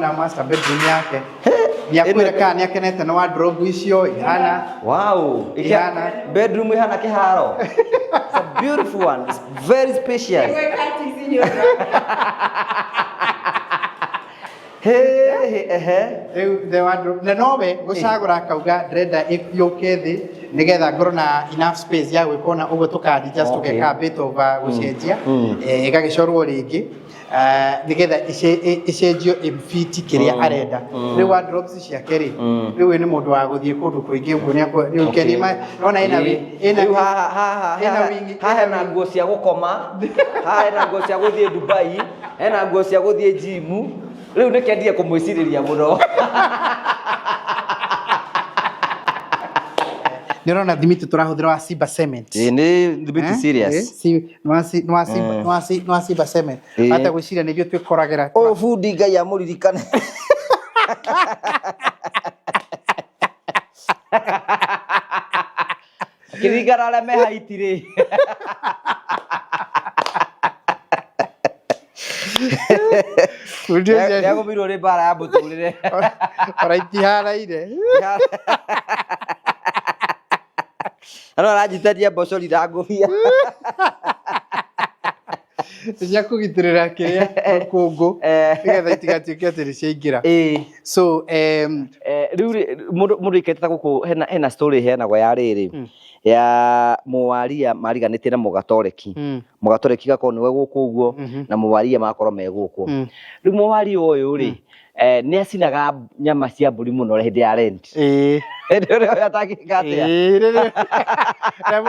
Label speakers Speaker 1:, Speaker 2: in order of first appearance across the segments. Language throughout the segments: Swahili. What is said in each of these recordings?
Speaker 1: ndona master bedroom yake. Niakwireka niakenete na wardrobe icio ihana.
Speaker 2: Wow.
Speaker 1: Ihana
Speaker 2: bedroom ihana kiharo. It's a beautiful one. It's very spacious.
Speaker 1: The wardrobe na nobe gucagura kauga ndrenda yuke thi nigetha ngoro na enough space ya gwikona uguo tukadi just tugeka bit of gucenjia igagicorwo ringi nigetha icenjio imfiti kiria arenda riu wardrobes ciake ri riu ni mundu wa guthie kundu kuingi uguo ni riu kenima nona ina
Speaker 2: na nguo cia gukoma na nguo cia guthie Dubai na nguo cia guthie gym riu nikendia kumwiciriria muno
Speaker 1: nirona thimiti turahuthira wa Simba Cement
Speaker 2: ni thimiti serious
Speaker 1: no Simba Cement hata gwiciria nivyo twikoragira
Speaker 2: fundi ngai amuririkane kirigara la me haitire ya gobiro re bara abutulire
Speaker 1: ora itiharaire
Speaker 2: ano arajitaria mboco rirangũbia
Speaker 1: cia kugitirira kiria kungu nigetha itigatuike ati ciaingira so
Speaker 2: riu mundu iketeta guku hena story heanagwo ya riri ya muwaria mariganite na mugatoreki gako niwe guku uguo na muwaria makorwo me guku riu muwaria uyu ri ni acinaga nyama cia mburi muno hindi ya rent ndio atakikatia
Speaker 1: na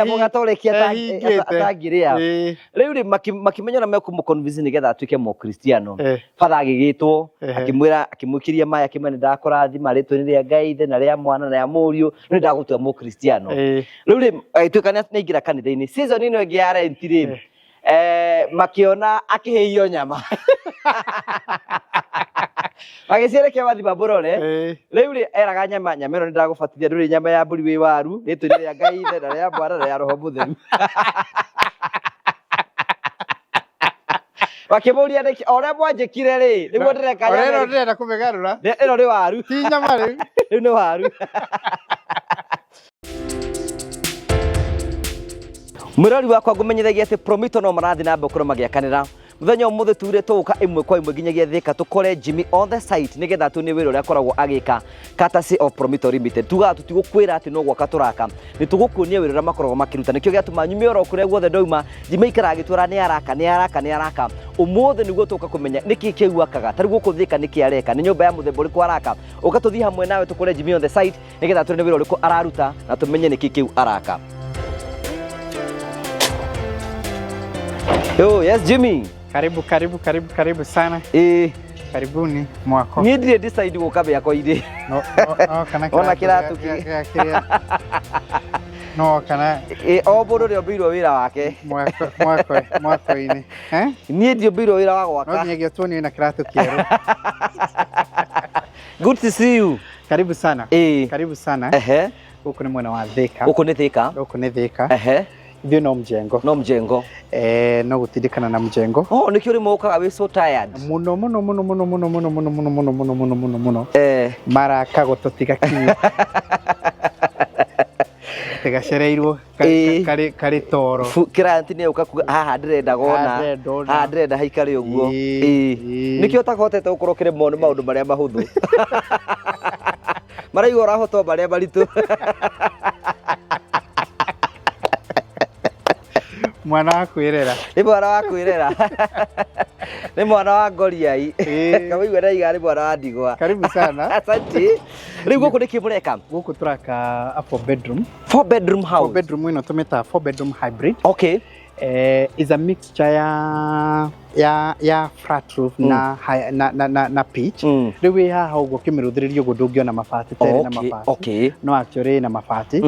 Speaker 2: mugatoreki atangiria riu ri makimenyana me kumuconvince nigetha atuike mu Kristiano father agigitwo akimwikiria maya akimene ndakurathima ritwe ria Ngai na ria mwana na ya muriu ni ndagutua mu Kristiano riu ri ituika ni ingira kanitha-ini season ino ingi ya rent ri makiona akiheio nyama agicierekia bathi baburore riu ri eraga nyama ino ndagubatithia nduri nyama ya mburi wi waru ritwe ria Ngai na ria mwana na ya roho mutheru wakimuria niki ore mwanjikire ri niguo ndireka nyama
Speaker 1: ore ndirenda kumegarura
Speaker 2: ino ri waru
Speaker 1: ti nyama riu
Speaker 2: ni waru Murari wakwa ngumenyithagia ati Promito no marathi na mbokoro magiakanira muthenya umuthe ture tuka imwe kwa imwe nginyagia thika tukore Jimmy on the site nigetha tu ni wira uria akoragwo agika courtesy of Promito Limited tuga tutigukwira ati no gwaka turaka ni tugukunia wira uria makoragwo makiruta nikio giatuma nyumia oro kuria guothe ndoima Jimmy ikara agitwara ni araka umuthe niguo tuka kumenya niki kiuakaga tari guku thika niki areka ni nyumba ya muthemba uriku araka ukatuthi hamwe nawe tukore Jimmy on the site nigetha tu ni wira uriku araruta na tumenye niki kiu araka. Oh, yes Jimmy.
Speaker 1: Karibu sana. Karibuni mwako.
Speaker 2: Ni ndire decide gukabe yako ide.
Speaker 1: No, kana
Speaker 2: ona kiratu ki.
Speaker 1: No kana.
Speaker 2: O bodo ri obiro wira wake.
Speaker 1: Mwako ini.
Speaker 2: Ni ndi obiro wira wa gwaka.
Speaker 1: No nyege toni na kiratu kieru.
Speaker 2: Good to see you.
Speaker 1: Karibu sana. Karibu sana. Huko ni mwana wa Thika.
Speaker 2: Huko ni Thika.
Speaker 1: Ndio no mjengo. No gutidikana na mjengo.
Speaker 2: Oh, nikio rimo ukaga we so tired.
Speaker 1: Muno. Mara kago totiga kinyi. Tegacereirwo kari toro.
Speaker 2: Kiranti ne ukakuga haha ndirenda gona. Haha ndirenda haikare uguo. Nikio takotete ukorokire maundu maria mahuthu. Maraigwo rahoto maria maritu.
Speaker 1: Mwana wa kwirera.
Speaker 2: Ni mwana wa kwirera. Ni mwana wa ngoriai. Kamuigwa na igari mwana wa ndigwa.
Speaker 1: Karibu sana.
Speaker 2: Asante. Riu guku ni kimureka?
Speaker 1: Guku turaka a 4 bedroom.
Speaker 2: 4 bedroom house.
Speaker 1: 4 bedroom ino tumeta 4 bedroom hybrid.
Speaker 2: Okay.
Speaker 1: Is a mixture ya flat roof na pitch. Riu haha uguo kimiruthiririo gundungio na mabati tere na mabati.
Speaker 2: Okay.
Speaker 1: No actually na mabati.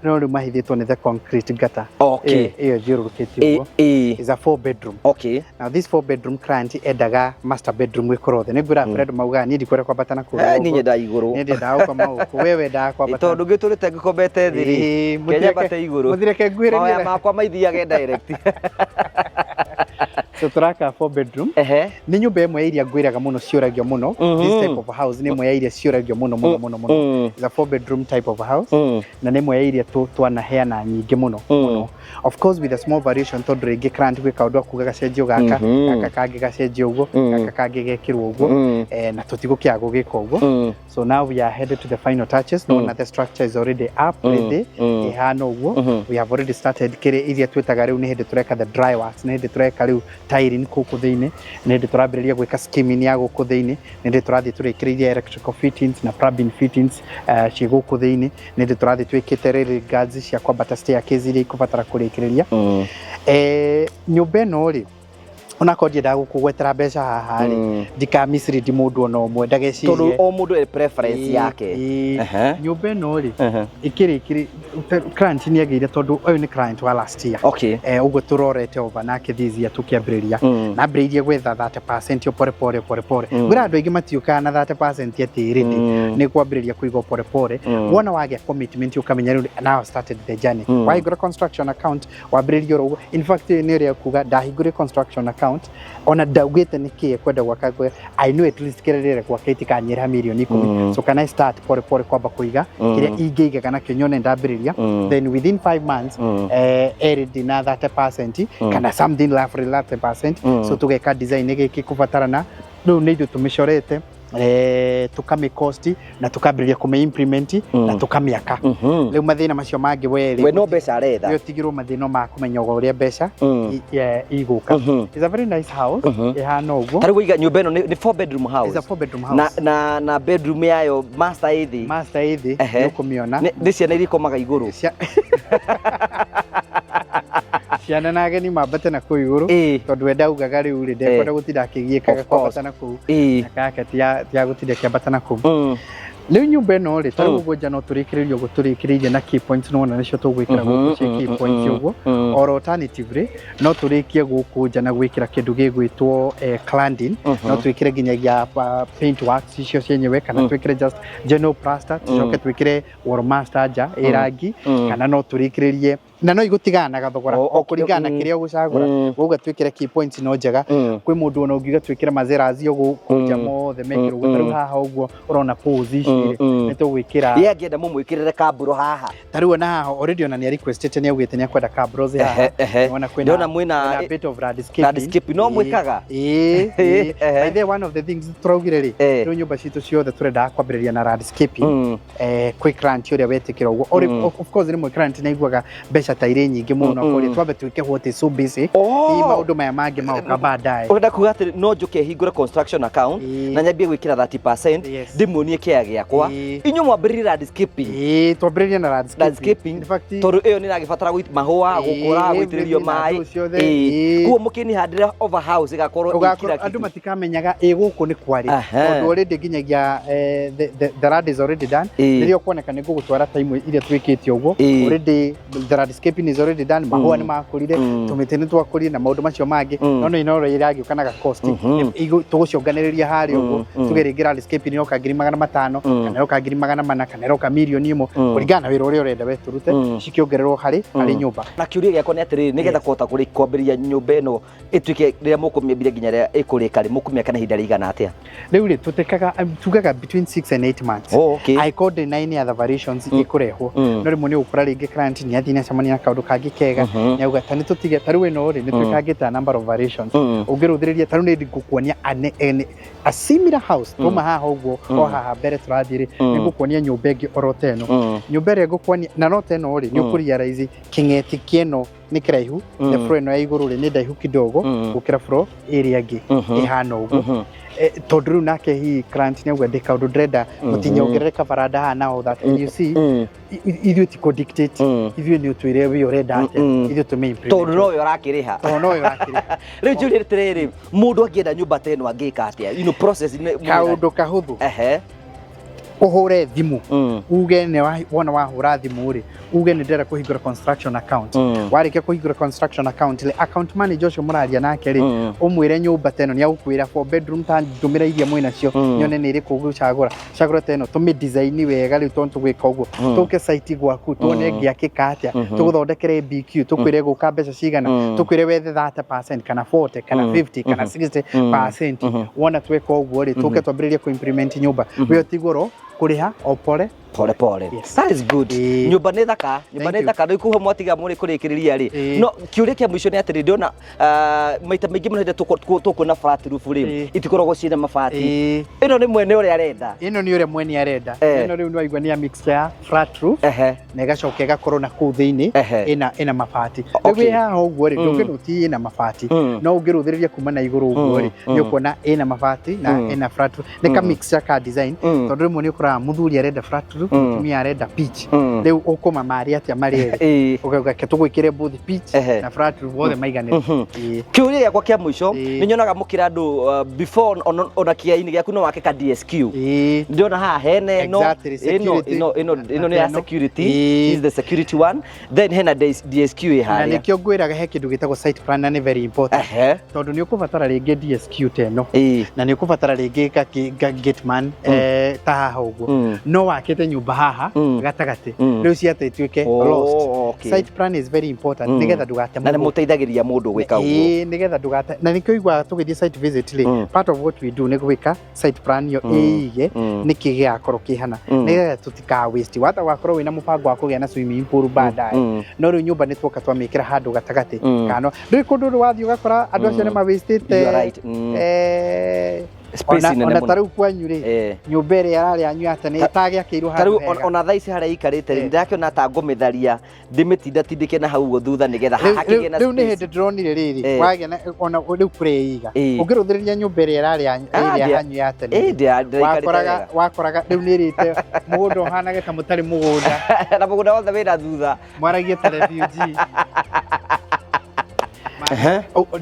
Speaker 1: No riu mahithitwo ni the concrete gutter.
Speaker 2: Okay.
Speaker 1: Iyo jirurukitio uguo. Is a 4 bedroom.
Speaker 2: Okay.
Speaker 1: Now this 4 bedroom client endaga master bedroom wikorothe. Nigura Fred mauga ni ndikwere kwambata na kugura.
Speaker 2: Ni nyenda iguru.
Speaker 1: Ni ndenda uko mauko wewe nda kwambata.
Speaker 2: Tondu giturite ngikombete thiri. Kenya bate iguru.
Speaker 1: Muthireke ngwire
Speaker 2: makwa maithiage direct.
Speaker 1: so turaka 4 bedroom ni nyumba ĩmwe iria ngwiraga muno ciũragio muno this type of house ni ĩmwe ya iria ciũragio muno is a 4 bedroom type of house na ni ĩmwe ya iria twanaheana nyingĩ muno of course with a small variation tondu ringi client gwika undu akuga gacenjio gaka kangi gacenjio uguo gaka kangi gekirwo uguo na tutigukia gugika uguo so now we are headed to the final touches no the structure is already up ready ihana uguo we have already started kire iria twetaga riu ni hindi tureka the dry works ni hindi tureka riu tiling kuku thiini ni hindi turambiriria gwika skimming ya guku thiini ni hindi turathi turikiria electrical fittings na plumbing fittings ci guku thiini ni hindi turathi twikite riri gazi cia kwambata staircase iria ikubatara kurikiria nyumba ino ri ona ko ndienda gukugwetera mbeca haha ri ndika misiri ndi mundu ono omwe ndageciria
Speaker 2: tondu o mundu e preference yake
Speaker 1: nyumba ino ri ikiri client ni ageire tondu uyu ni client wa last year uguo turorete over nake this year tukiambiriria na mbiririe gwetha 30% pore pore gwira andu aingi matiuka na 30% atiri ni kwambiriria kuiga pore wona wagia commitment ukamenya riu now started the journey waigura construction account wambiririe uguo in fact ni ria kuga ndahingure construction account ona daugite niki kwenda gwaka kwe I know at least kirerere gwaka itikanyira milioni 10 so can I start pore kwamba kuiga kiria ingeiga kana kinyone ndambiriria then within 5 months already na 30% kana something left 30% so tugeka design igi kubatarana no need tumishorete tukame cost na tukambiriria kuma implement na tukamiaka riu mathina macio mangi we
Speaker 2: no mbeca aretha
Speaker 1: yo tigirwo mathina ma kumenya uria mbeca iguka is a very nice house ihana uguo
Speaker 2: tari wiga nyumba ino ni 4 bedroom house
Speaker 1: is a 4 bedroom house
Speaker 2: na bedroom yayo master ithi
Speaker 1: ukumiona
Speaker 2: ni ciana iria ikomaga iguru
Speaker 1: ciana na ageni mambate na kuu iguru tondu enda ugaga riu ri ndekwenda gutinda akigiekaga kwambata na kuu na kaka tia gutinda kiambata na kuu riu nyumba ino ri tari uguo nja no turikiririo guturikirie na key points no na nicio tugwikira guku key points uguo or alternatively no turikie guku nja na gwikira kindu gigwitwo cladding no twikire ginyagia paint works icio cienyewe kana twikire just general plaster tucoke twikire wall master nja irangi kana no turikiririe na no igutigana gathogora okuringana kiria ugucagura uga twikire key points no njega kwi mundu ona ungiga twikire mazerazi ugu kunja mothe mekiro gutaru haha uguo urona position ni tugwikira
Speaker 2: ye ngienda mumwikirire kaburo haha
Speaker 1: tariu na haha already ona ni requested ni augite ni akwenda kaburo haha ona kwenda
Speaker 2: ona mwina
Speaker 1: a bit of landscape
Speaker 2: no mwikaga
Speaker 1: by the one of the things turaugire ri riu nyumba citu ciothe turenda kwambiriria na landscaping quick grant uria wetikira uguo of course ni mwe grant na iguaga mbeca taire nyingi muno kuri twambe twike what is so busy maundu maya mangi mauka baadaye
Speaker 2: urenda kuga ati no njuke hingure construction account na nyambie gwikira 30% ndimuonie kia giakwa inyu mwambiririe landscaping
Speaker 1: twambiririe na landscaping
Speaker 2: in fact tondu iyo ni nagibatara mahua gukura gwitiririo mai kuo mukini handire over house igakorwo
Speaker 1: ikira andu matikamenyaga guku ni kwari tondu already ginyagia the land is already done nirio kuoneka ni gugutwara time iria twikitio uguo already the landscaping is already done mahua ni makurire tumite ni twakurire na maundu macio mangi no inoro iragiukanaga cost tugucionganiriria hari uguo tugeringira landscaping yoka 500,000 kana yoka 400,000 kana yoka milioni 1 kuringana wira uria urenda we turute cikiongererwo hari nyumba
Speaker 2: na kiuria giakwa ni atiri nigetha kuhota kwambiria nyumba ino ituike riria mukumiambia nginya riria ikurika ri mukumia kana hinda rigana atia
Speaker 1: riu ri tutekaga tugaga between 6 and 8 months I called the 9 other variations ikurehwo no rimwe ni ukura ringi client ni athina camania kaundu kangi kega ni auga tani tutige tariu ino ri ni twikagita number of variations ungiruthiriria tariu ni ngukuonia a similar house tuma haha uguo o haha mbere turathiri ni ngukuonia nyumba ingi oroteno nyumba ire ngukuonia na no teno ri ni ukurealize kingeti kieno ni kiraihu the floor ino ya iguru ri ni ndaihu kidogo gukira floor area ingi ihana uguo tondu nake hi client ni auga ndeka undu ndrenda mutinyogereka farada hana all that and you see ithu tiko dictate ithu ni utwire we urenda ate ithu tume improve
Speaker 2: tondu no urakiriha riu Juliet mundu angienda nyumba teno angika atia process
Speaker 1: kaundu kahuthu uhure thimu uge ne wona wahura thimu ri uge ne ndera kuhingura construction account warike kuhingura construction account le account manager ucio muraria nake ri umwire nyumba teno ni agukwira 4 bedroom ta ndumira iria mwina cio nyone ni ri kugucagura cagura teno tumi design wega ri tontu gwika uguo tuke site gwaku tuone ngiakika atia tuguthondekere BQ tukwire guka mbeca cigana tukwire wethe 30% kana 40 kana 50 kana 60% wona tweka uguo ri tuke twambiririe ku implement nyumba we tigoro kuriha opore
Speaker 2: pole. Yes. That is good. Nyumba nĩ thaka, nĩ kuhe mwatiga muri kurikiriria ri. No kiuria kia mwisho ni atiri ndona maita maingi munende tukuna flat roof ri. Itikoragwo cina mabati. Ino ni mwene uria arenda.
Speaker 1: Ino ni uria mwene arenda. Ino riu nwaigua ni a mixture ya flat roof. Na igacoka igakorwo na kuu thiini ina mabati. Riu haha uguo ri ndungiruti ina mabati. No ungiruthiriria kuma na iguru uguo ri. Ni ukuona ina mabati na ina flat roof. Ni ka mixture ka design. Tondu rimwe ni ukora muthuri arenda flat roof. Tumia arenda pitch riu ukuma mari atia mari ukauga ketugwikire both pitch na flat roof wothe maiganire kiuria giakwa kia mwisho ni nyonaga mukira andu before ona kia-ini giaku no wake ka DSQ ndiona haha hene no ino ni ya security is the security one then hena DSQ ihari na nikio ngwiraga he kindu gitagwo site plan na ni very important tondu ni ukubatara ringi DSQ teno na ni ukubatara ringi gateman ta haha uguo no wakite nyumba haha gatagati riu ciate ituike lost site plan is very important nigetha ndugate
Speaker 2: na ni muteithagiria mundu gwika uguo
Speaker 1: nigetha ndugate na nikio igwa tugithie site visit ri part of what we do ni gwika site plan yo ige nikige akoro kihana nigetha tutika waste wata wakorwo wina mubango wa kugia na swimming pool baadaye no riu nyumba ni twoka twamikira handu gatagati kano riu kundu wathi ugakora andu acio ni ma wastete
Speaker 2: space
Speaker 1: ona taru kwanyu ri nyumba iri yarari anyu ate ni tagia kiru
Speaker 2: handu taru ona thaici haria ikarite ri ndakiona ta ngomitharia ndimitinda tindike na hau thutha nigetha hakige na
Speaker 1: riu ni hindi dronire riri wagia ona riu kureiga ungiruthiriria nyumba iri yarari anyu ate ni wakoraga riu ni rite mugunda uhanage ta mutari mugunda
Speaker 2: na mugunda wothe wina thutha
Speaker 1: mwaragie ta refugee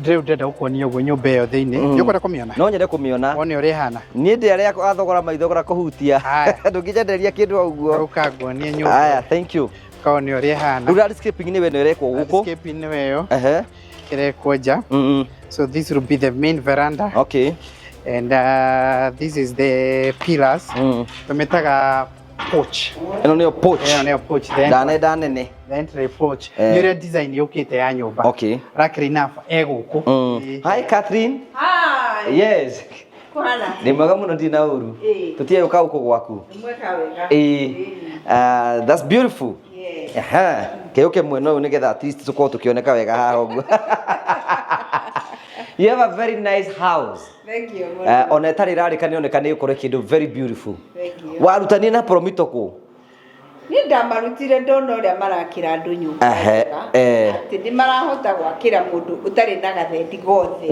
Speaker 1: Riu ndenda gukuonia uguo nyumba iyo thiini ngiukwenda kumiona
Speaker 2: no nyende kumiona
Speaker 1: one uri hana
Speaker 2: nie ndi aria athogora maithogora kuhutia ndunginyenderia kindu uguo
Speaker 1: ukaguonia nyumba
Speaker 2: aya thank you
Speaker 1: kaone uri hana
Speaker 2: riu landscaping ni we nirekwo guku
Speaker 1: landscaping ni weyo kirekwo nja so this will be the main veranda
Speaker 2: okay
Speaker 1: and this is the pillars tumetaga porch
Speaker 2: ino ni porch
Speaker 1: then the entry porch nire design yokite ya nyumba
Speaker 2: okay
Speaker 1: luckily enough eguku
Speaker 2: hi Catherine hi yes
Speaker 3: kwana
Speaker 2: ni mwega muno ndina uru tutie uka uko gwaku
Speaker 3: mweka wega
Speaker 2: that's beautiful keuke mweno nigetha at least tuko tukioneka wega haha uguo you have a very nice house
Speaker 3: thank you
Speaker 2: ona tari rarika ni oneka ni ukore kindu very beautiful
Speaker 3: thank you
Speaker 2: warutania na Promito ku
Speaker 3: ni ndamarutire ndona uria marakira andu nyumba ati ni marahota gwakira mundu utari na gathendi gothe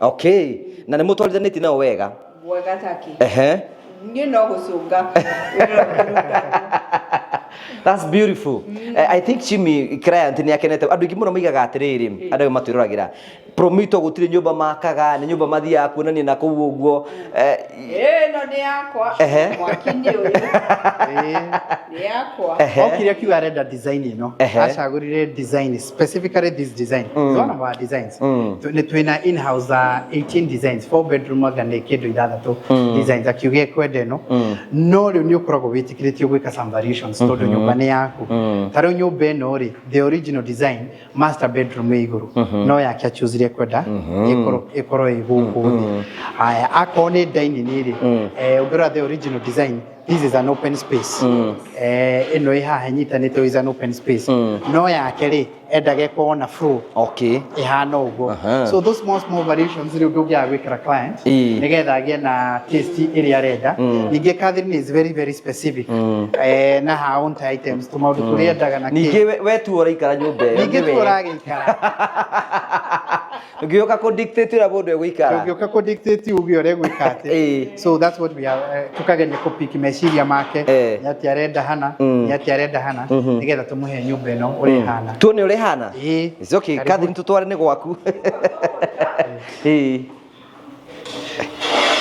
Speaker 2: okay na ni mutwarithanĩtie nao wega
Speaker 3: taki ni no gucunga
Speaker 2: that's beautiful I think Chimi client ni akenete andu ingi muno maigaga atiriri andu matwiragira Promito gutire nyumba makaga ni nyumba mathia kuonania na kuu uguo
Speaker 3: no ni yakwa mwakinyi uyu ni yakwa
Speaker 1: okire kiu arenda design ino acagurire design specifically this design one of our designs ni twina in house 18 designs 4 bedroom magane kindu ithathatu designs akiuge kwende no riu ni ukoragwo witikiritie gwika some variations tondu nyumba ni yaku taro nyumba ino ri the original design master bedroom iguru no yake achuzire kwenda ikoro iguku haya akone dining iri ubira the original design this is an open space ino ihaha nyitanite is an open space no yake ri endage kuona flow
Speaker 2: okay
Speaker 1: ihana uguo so those small variations riu ndugia gwikira client nigetha agie na taste iri arenda ninge Catherine is very specific na ha on items tumaundu turia endaga na
Speaker 2: ninge we tu uraikara nyumba iyo
Speaker 1: ninge tu urageikara
Speaker 2: ngioka ko dictate ira bodo egwikara
Speaker 1: ngioka ko dictate ugi ore gwikate so that's what we are tukagenya ko pick meciria make nyati arenda hana nigetha tumuhe nyumba ino uri hana
Speaker 2: tuone uri hana it's okay Catherine tutware ni gwaku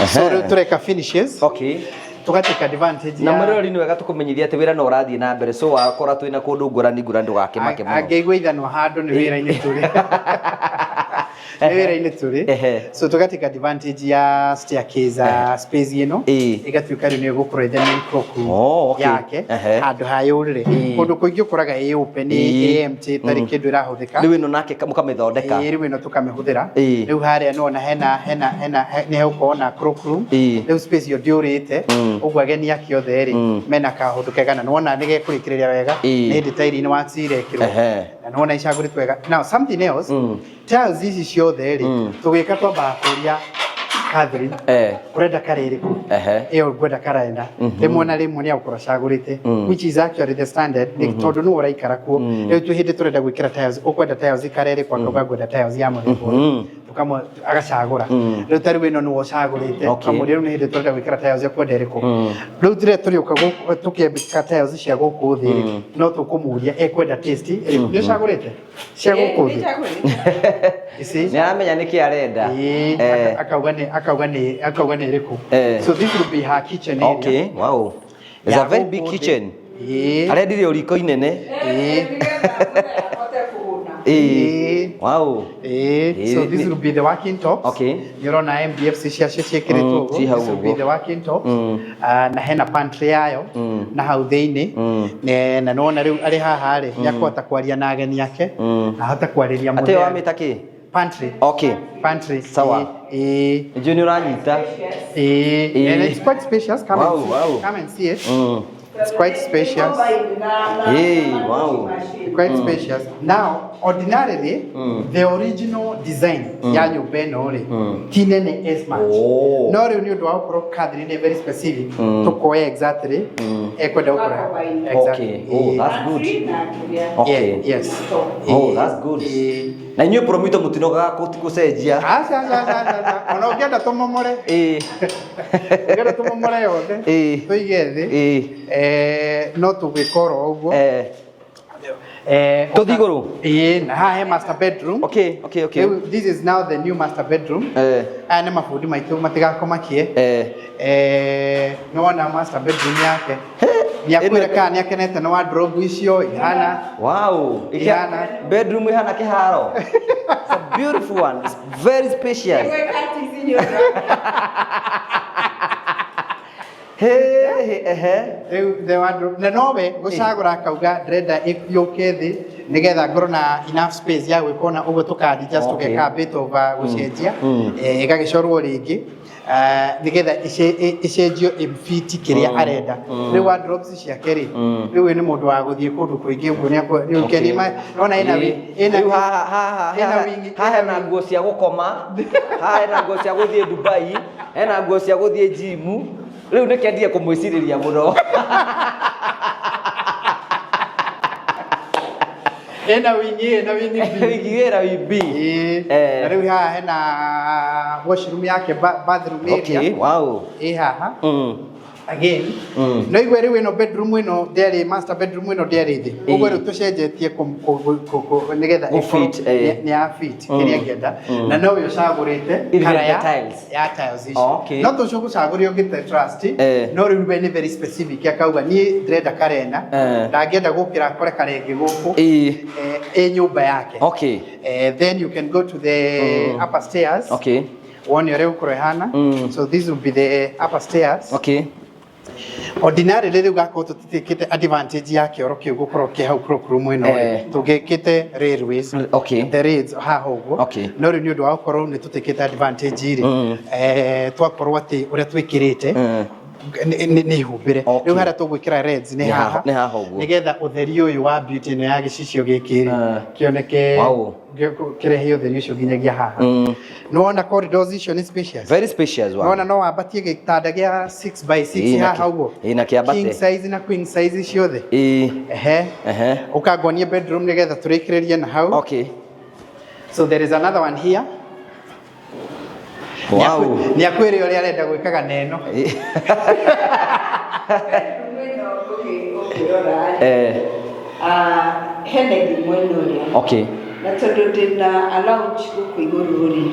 Speaker 1: so tureka finishes
Speaker 2: okay
Speaker 1: tugateka advantage
Speaker 2: na murori ni wega tukumenyithia ati wira no urathie na mbere so wakora twina kundu ngurani ndugakimake muno
Speaker 1: angeigwa ithanwa handu ni wira-ini turi ni wira-ini turi so tugateka advantage ya staircase space ino igatuika riu ni gukorwo the main cloakroom yake handu ha yurire kundu kuingi ukuraga open empty tari kindu irahuthika
Speaker 2: riu ino nake mukamithondeka
Speaker 1: riu ino tukamihũthĩra riu haria nona hena ni hegũkorwo cloakroom riu space yo ndiurite ũguo ageni ake othe ri mena kahũthũ kega na nona nĩ gekũrĩkĩrĩria wega nĩ hĩndĩ tairi-inĩ wax irekĩrwo na nona icagũrĩtwo wega. Now something else tiles ici ciothe ri tũgĩka twambaga kũria Catherine urenda karĩrĩkũ ĩyo ngwenda karenda rĩmwe na rĩmwe nĩ agũkorwo acagũrĩte which is actually the standard tondũ nĩ ũraikara kuo rĩu twĩ hĩndĩ tũrenda gwĩkĩra tiles ũkwenda tiles ikarĩrĩkũ akauga ngwenda tiles ya mũthemba tukamwe agacagũra rĩu tarĩu ĩno nĩ ũcagũrĩte kamũrĩ rĩu nĩ hĩndĩ tũrenda gwĩkĩra tiles ũkwenda ĩrĩkũ rĩu tũrĩa tũrĩũka tũkĩambĩka tiles cia gũkũ thĩ no tũkũmũria ekwenda taste ĩrĩkũ nĩ ũcagũrĩte cia gũkũ thĩ
Speaker 2: nĩ aramenya nĩkĩ arenda
Speaker 1: akauga nĩ ĩrĩkũ. So this will be her kitchen area.
Speaker 2: Okay, wow. It's a very big kitchen. Arendire ũriko inene. Wow.
Speaker 1: So this will be the working tops.
Speaker 2: Okay.
Speaker 1: Nĩũrona MDF ciacio ciĩkĩrĩtwo ũguo. This will be the working tops. Na hena pantry yayo na hau thĩinĩ na nona rĩu arĩ haha rĩ nĩakũhota kwaria na ageni ake na ahota kwarĩria
Speaker 2: mũthee. Ate wamĩta kĩ?
Speaker 1: Pantry.
Speaker 2: Okay.
Speaker 1: Pantry.
Speaker 2: Sawa. Junior uranyita.
Speaker 1: And it's quite spacious. Come and see it. It's quite spacious.
Speaker 2: Wow.
Speaker 1: Quite spacious. Now, ordinarily, the original design ya nyumba ĩno rĩ ti nene as much. No rĩu nĩ ũndũ wa gũkorwo Catherine nĩ very specific tũkoya exactly ekwenda gũkora.
Speaker 2: Okay. Oh, that's good. Okay.
Speaker 1: Yes.
Speaker 2: Oh, that's good. Na inyuĩ Promito mũtinogaga gũcenjia.
Speaker 1: Ona ũngĩenda tũmomore. Ũngĩenda tũmomore yothe. Tũige thĩ. No tũgĩkora ũguo.
Speaker 2: To igũrũ.
Speaker 1: Na haha he master bedroom.
Speaker 2: Okay.
Speaker 1: This is now the new master bedroom. Aya nĩ mabundi maitũ matigakomakie. Nĩwona master bedroom yake. Nĩakwĩra kana nĩakenete na wardrobe icio ihana.
Speaker 2: Wow. Ihana. Bedroom ihana kĩharo. It's a beautiful one. It's very spacious.
Speaker 1: The wardrobe na nowe gũcagũra akauga ndĩrenda yũke thĩ nĩgetha ngorwo na enough space ya gwĩkona ũguo tũkandi just tũgeka a bit of gũcenjia ĩgagĩcorwo rĩngĩ nĩgetha icenjio imfiti kĩrĩa arenda. Rĩu wardrobes ciake rĩ rĩu nĩ mũndũ wa gũthiĩ kũndũ kũingĩ ũguo nĩũkenima nona
Speaker 2: haha hena nguo cia gũkoma, haha hena nguo cia gũthiĩ Dubai, hena nguo cia gũthiĩ gym. Rĩu nĩkĩendie kũmwĩcirĩria mũno.
Speaker 1: Ena wingi
Speaker 2: B.
Speaker 1: Na rĩu haha hena washroom yake bathroom area.
Speaker 2: Okay, wow.
Speaker 1: Haha. Again, no igwe rĩu ĩno bedroom ĩno ndĩarĩ master bedroom ĩno ndĩarĩ thĩ. Ũguo rĩu tũcenjetie nĩgetha nĩ ya fit kĩrĩa ngĩenda na no ũcagũrĩte kara ya tiles icio. No tũcagũrie ũngĩte trust no rĩu we nĩ very specific akauga niĩ ndĩrenda karena ndangĩenda gũkĩra akore karenge gũkũ nyũmba yake.
Speaker 2: Okay.
Speaker 1: Then you can go to the upper stairs.
Speaker 2: Okay.
Speaker 1: One ũrĩa ũkũrwo hana. So this will be the upper stairs.
Speaker 2: Okay.
Speaker 1: Ordinary rĩu gakorwo tũtikĩte advantage ya kĩoro kĩu gũkorwo kĩ hau cloakroom ĩno tũgĩkĩte railways. The rails haha ũguo. No rĩu nĩ ũndũ wa gũkorwo nĩ tũtikĩte advantage rĩ twakorwo atĩ ũrĩa twĩkĩrĩte nĩ humbĩre. Rĩu harĩa tũgwĩkĩra reds nĩ haha nĩgetha ũtheri ũyũ wa beauty ĩno ya gĩcicio gĩkĩ kĩoneke kĩrehe ũtheri ũcio nginyagia haha. Nĩwona corridors icio nĩ spacious.
Speaker 2: Very spacious.
Speaker 1: Nĩwona no wambatie gĩtanda gĩa 6x6 haha ũguo. King size na queen size ciothe. Ũkangonie bedroom nĩgetha tũrĩkĩrĩrie na hau.
Speaker 2: Okay.
Speaker 1: So there is another one here.
Speaker 2: Wow.
Speaker 1: Nĩakwĩre ũrĩa arenda gwĩkaga neno.
Speaker 3: Hene mwene ũrĩa.
Speaker 2: Okay.
Speaker 3: Na tondũ ndĩna lounge gũkũ igũrũ rĩ.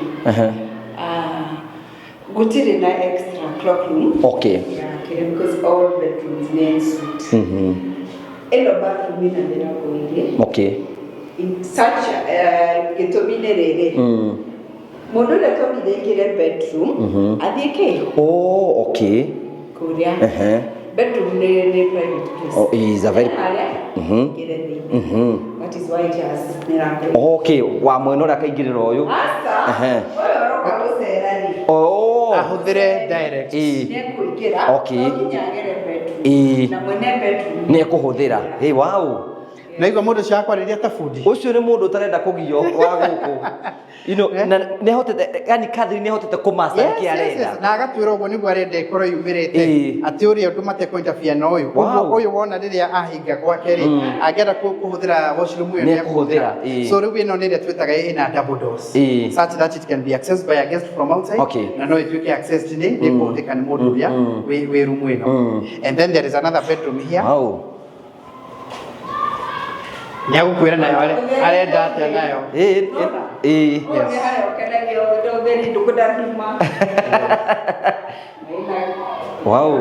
Speaker 3: Gũtirĩ na extra cloakroom.
Speaker 2: Okay.
Speaker 3: because all bedrooms need suite. Eno bathroom ina ndera kuingi.
Speaker 2: Okay.
Speaker 3: In such gitobine rere. Mundu le tomire kire bedroom adike.
Speaker 2: Oh, okay.
Speaker 3: Kuria. Bedroom ne private place.
Speaker 2: Oh, is a very
Speaker 3: That is why it has miracle.
Speaker 2: Okay, wa mweno ra kaingirira uyu.
Speaker 3: Asa. Roka gucerani.
Speaker 2: Oh.
Speaker 1: Ahudire direct.
Speaker 3: Ne kuikira.
Speaker 2: Okay.
Speaker 3: Nyagere bedroom. Na mwene bedroom.
Speaker 2: Ne kuhuthira. Hey, wow.
Speaker 1: Na igwa mundu ciakwarĩria ta fundi.
Speaker 2: Ucio ni mundu utarenda kugio wa guku. Ne hotete yani kadri ne hotete kumaster kiarenda.
Speaker 1: Na agatwira uguo niguo arenda ikorwo yumirite ati uria undu mate ko interfere na uyu. Uyu wona riria ahinga gwake ri agera kuhuthira washroom uyu ne kuhuthira. So riu ino ni ria twitaga ina double doors. Such that it can be accessed by a guest from outside. Na no ituike accessed ni kuhuthika ni mundu uria we room ino. And then there is another bedroom here.
Speaker 2: Wow.
Speaker 1: Nyagukwira nayo arenda atia nayo.
Speaker 2: Yes. Wow.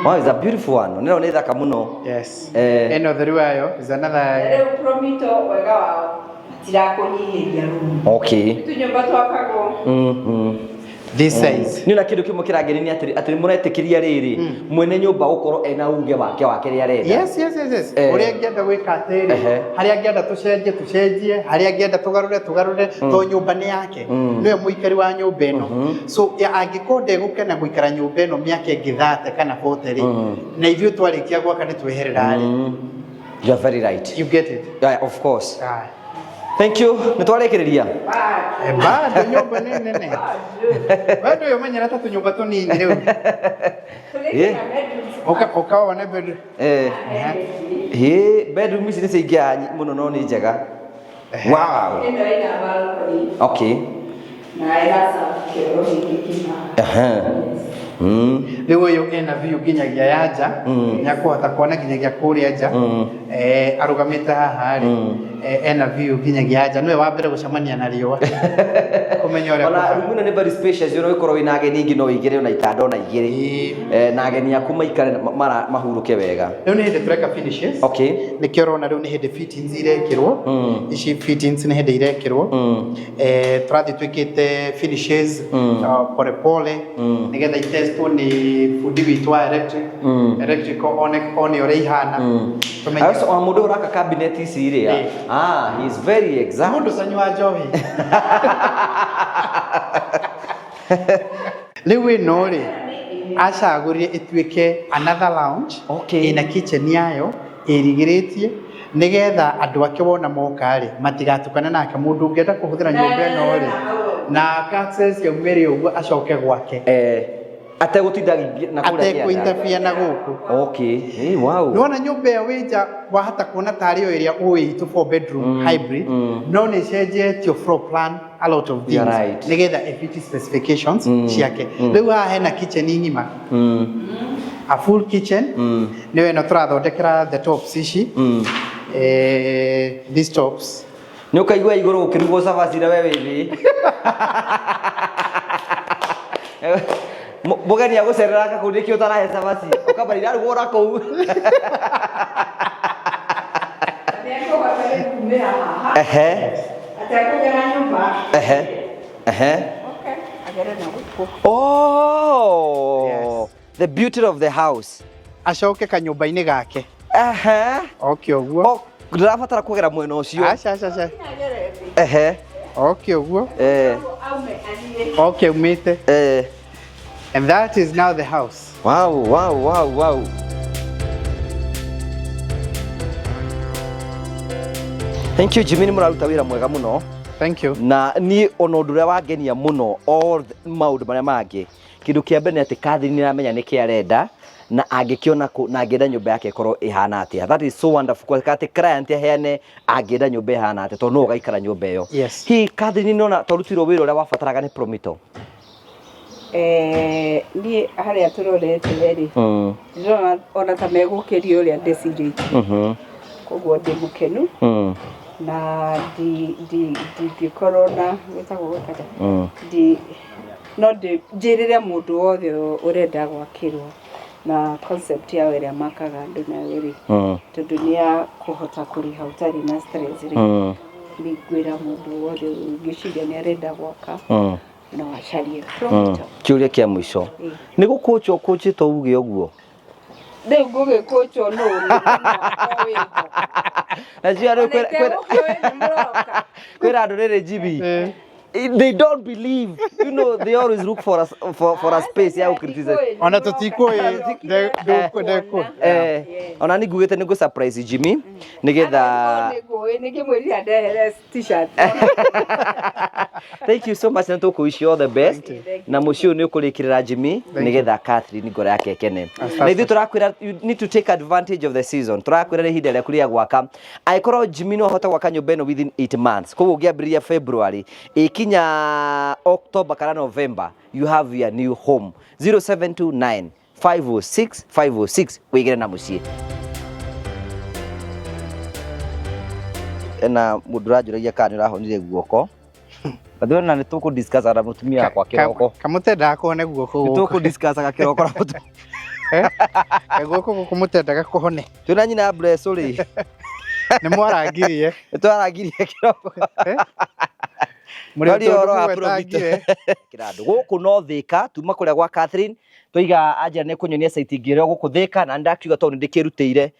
Speaker 2: Wow, it's a beautiful one. Neno ni thaka muno.
Speaker 1: Yes. Eno through ayo is another.
Speaker 3: Promito wega wao. Tirakunyihiria room.
Speaker 2: Okay.
Speaker 3: Tunyumba twakago.
Speaker 1: This size.
Speaker 2: Ni na kindu kimwe kirangeni atiri muretekiria riri mwene nyumba gukorwo ena uge wake ri arenda.
Speaker 1: Yes. Uria ngienda gwika atiri haria ngienda tucenjie haria ngienda tugarure to nyumba ni yake niwe muikari wa nyumba eno. So angikonde gukena guikara nyumba eno miaka ingi 30 kana 40 ri na ivyo twarikia gwaka ni tweherera ari.
Speaker 2: You are very right.
Speaker 1: You get it?
Speaker 2: Yeah, of course. Thank you. Nitwarekereria.
Speaker 1: Bado nyumba nene. Bado yomenyera tatu nyumba tunini leo. Ukawa na bedroom.
Speaker 2: Bedroom ici niciingia muno no ni njega. Wow. Okay.
Speaker 3: Na ila kero
Speaker 1: Riu uyu ena view nginyagia yaja nyakuhota kuona nginyagia kuria nja arugamite haha ri ena view nginyagia yaja niwe wa mbere gucemania na riua kumenya uria
Speaker 2: ona rumuna ni very spacious you know ikorwo ina ageni ingi no igire na itanda na igire na ageni aku maikare mahuruke wega
Speaker 1: riu ni hindi tureka finishes
Speaker 2: okay
Speaker 1: nikio urona riu ni hindi fittings irekirwo ici fittings ni hindi irekirwo turathi twikite finishes pole pole nigetha itestwo ni fundi witu wa electrical one uria ihana
Speaker 2: also on mundu uraka cabinet ici ria he is very exact
Speaker 1: mundu sanywa njohi riu ino ri acagurire ituike another lounge ina kitchen yayo irigiritie nigetha andu ake wona moka ri matigatukana nake mundu ungienda kuhuthira nyumba ino ri na access ya mweri uguo acoke gwake
Speaker 2: ategutinda na kuria
Speaker 1: atekuinterfere na guku
Speaker 2: okay wow
Speaker 1: nona nyumba ya wija wahata kuona tari yo iria uitu 4 bedroom hybrid no ni cenjetio floor plan a lot of things nigetha fit specifications ciake riu haha hena kitchen ngima a full kitchen niwe no turathondekera the tops ici these tops
Speaker 2: ni ukaigua iguru ukirugo savacira wewe thi Bogani agucerera ka kundi kio tarahe savasi ukabarira rugora kou
Speaker 3: Ateko bakale kumira haha ateko gana nyumba okay agere na guko
Speaker 2: the beauty of the house
Speaker 1: acoke kanyumba-ini gake okay uguo
Speaker 2: ndirabatara kugera mwena ucio
Speaker 1: aca okay uguo okay umite and that is now the house.
Speaker 2: Wow. Thank you Jimmy, muraruta wira mwega muno.
Speaker 1: Thank you.
Speaker 2: Na ni ono nduria wangenia muno all maundu maria mangi. Kindu kia mbere ati Catherine ni ramenya niki arenda na angikiona na angenda nyumba yake korwo ihana atia. That is so wonderful kwa ati client aheane angenda nyumba ihana atia to no gaikara nyumba iyo.
Speaker 1: Yes.
Speaker 2: Hi Catherine nona torutirwo wira uria wabataraga ni Promito.
Speaker 3: Ni haria turorete reri ndona ona ta megukirio ria ndecirite koguo ndi mukenu na di corona wetagwo gukata di no njirire mundu wothe urenda gwakirwo na concept ya wĩrĩa makaga andũ nayo rĩ tondũ nĩ ya kũhota kũrĩha ũtarĩ na stress rĩ nĩngwĩra mũndũ wothe ngĩciria nĩ arenda gwaka no acarie Promitor.
Speaker 2: Kĩũria kĩa mũico nĩ gũkũũchwo kũũchĩtwo uge ũguo
Speaker 3: rĩu ngũgĩkũũchwo no
Speaker 2: na cia rĩu kwĩra andũ rĩrĩ Jimmy they don't believe, you know, they always look for a space ya criticize.
Speaker 1: Ona tutikoi ndeko
Speaker 2: ona ni gugete ni go surprise Jimmy nigetha
Speaker 3: nikimwĩria ndehere t-shirt.
Speaker 2: Thank you so much na wish you all the best na mucio ni ukurikirira Jimmy nigetha Catherine ngora yake kene na ithu turakwira you need to take advantage of the season turakwira ihinda rĩa kuria gwaka aikorwo Jimmy no hota gwaka nyumba ino within 8 months koguo ngiambĩrĩria February ikinya October kana November you have your new home 0729 506 506 wigire na mucie na mudurajuragia kana rahonire guoko Badona nituko discuss ara mutumia kwa kiroko
Speaker 1: kamutenda kuhone guoko
Speaker 2: nituko discuss aga kiroko ra mutu
Speaker 1: guoko kumutenda gakuhone
Speaker 2: tuna nyina bless uri
Speaker 1: ni mwaragirie
Speaker 2: twaragirie kiroko muri oro aprobite kirando guku no thika tuma kuria gwa Catherine toiga aja ne kunyonia site ngire guku thika na ndakiuga to ndikirutire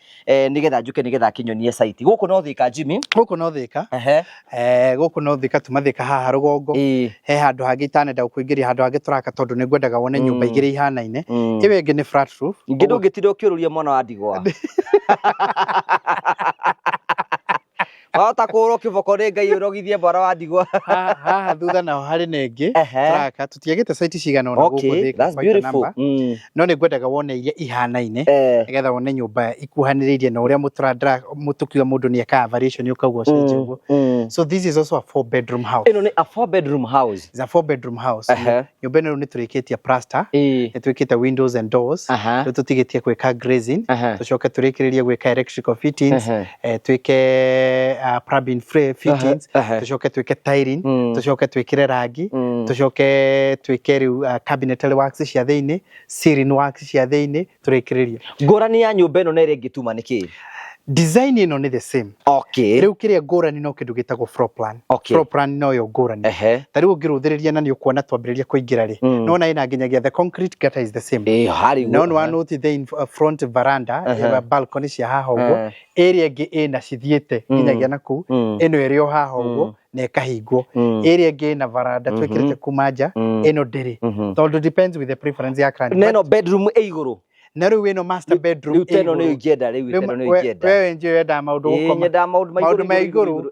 Speaker 2: nigetha njuke nigetha kinyonie site guku no thika Jimmy
Speaker 1: guku no thika guku no thika tumathika haha rugongo he handu hangi itanenda gukuingiria handu hangi turaka tondu ni ngwendaga wone nyumba igire ihanaine iwe ngi ni flat roof
Speaker 2: ngindo ngitire ukiururia mwana wa ndigwa Wata kũrwo kĩboko nĩ Ngai ũrogithie bara wa ndigwa
Speaker 1: haha thutha naho harĩ nengĩ turaka tutiagĩte site cigana ona gũkũ thĩ
Speaker 2: that's beautiful
Speaker 1: no nĩ ngwendaga wone iria ihanaine nĩgetha wone nyũmba ikuhanĩrĩirie na ũrĩa mũtukiuga mũndũ nĩ eka variation ũkauga cenjia ũguo so this is also a 4 bedroom house
Speaker 2: ĩno nĩ a 4 bedroom house
Speaker 1: it's a 4 bedroom house nyũmba ĩno nĩ tũrĩkĩtie plaster nĩ twĩkĩte windows and doors rĩu tũtigĩtie gwĩka glazing tũcoke tũrĩkĩrĩrie gwĩka electrical fittings twĩke plumbing fittings tucoke twike tiling tucoke twikire rangi tucoke twike riu cabinetry works cia thiini ceiling works cia thiini turikiririe
Speaker 2: ngorani ya nyumba ino nere ngituma niki
Speaker 1: design ino ni the same riu kiria ngorani no kindu gitagwo floor plan no yo ngorani tari ungiruthiriria na ni ukuona twambiriria kuingira ri no na ina nginyagia the concrete gutter is the same no no note the front veranda balcony cia haha uguo area ngi ina cithiete nginyagia na ku ino ĩrĩ haha uguo na ikahingwo area ngi na veranda twikirite kumanja ino ndiri tondu depends with the preference ya client
Speaker 2: neno bedroom iguru
Speaker 1: na riu ino master bedroom
Speaker 2: teno ni ugenda riu teno ni ugenda
Speaker 1: wewe nje enda maundu gukoma
Speaker 2: nyenda maundu ma iguru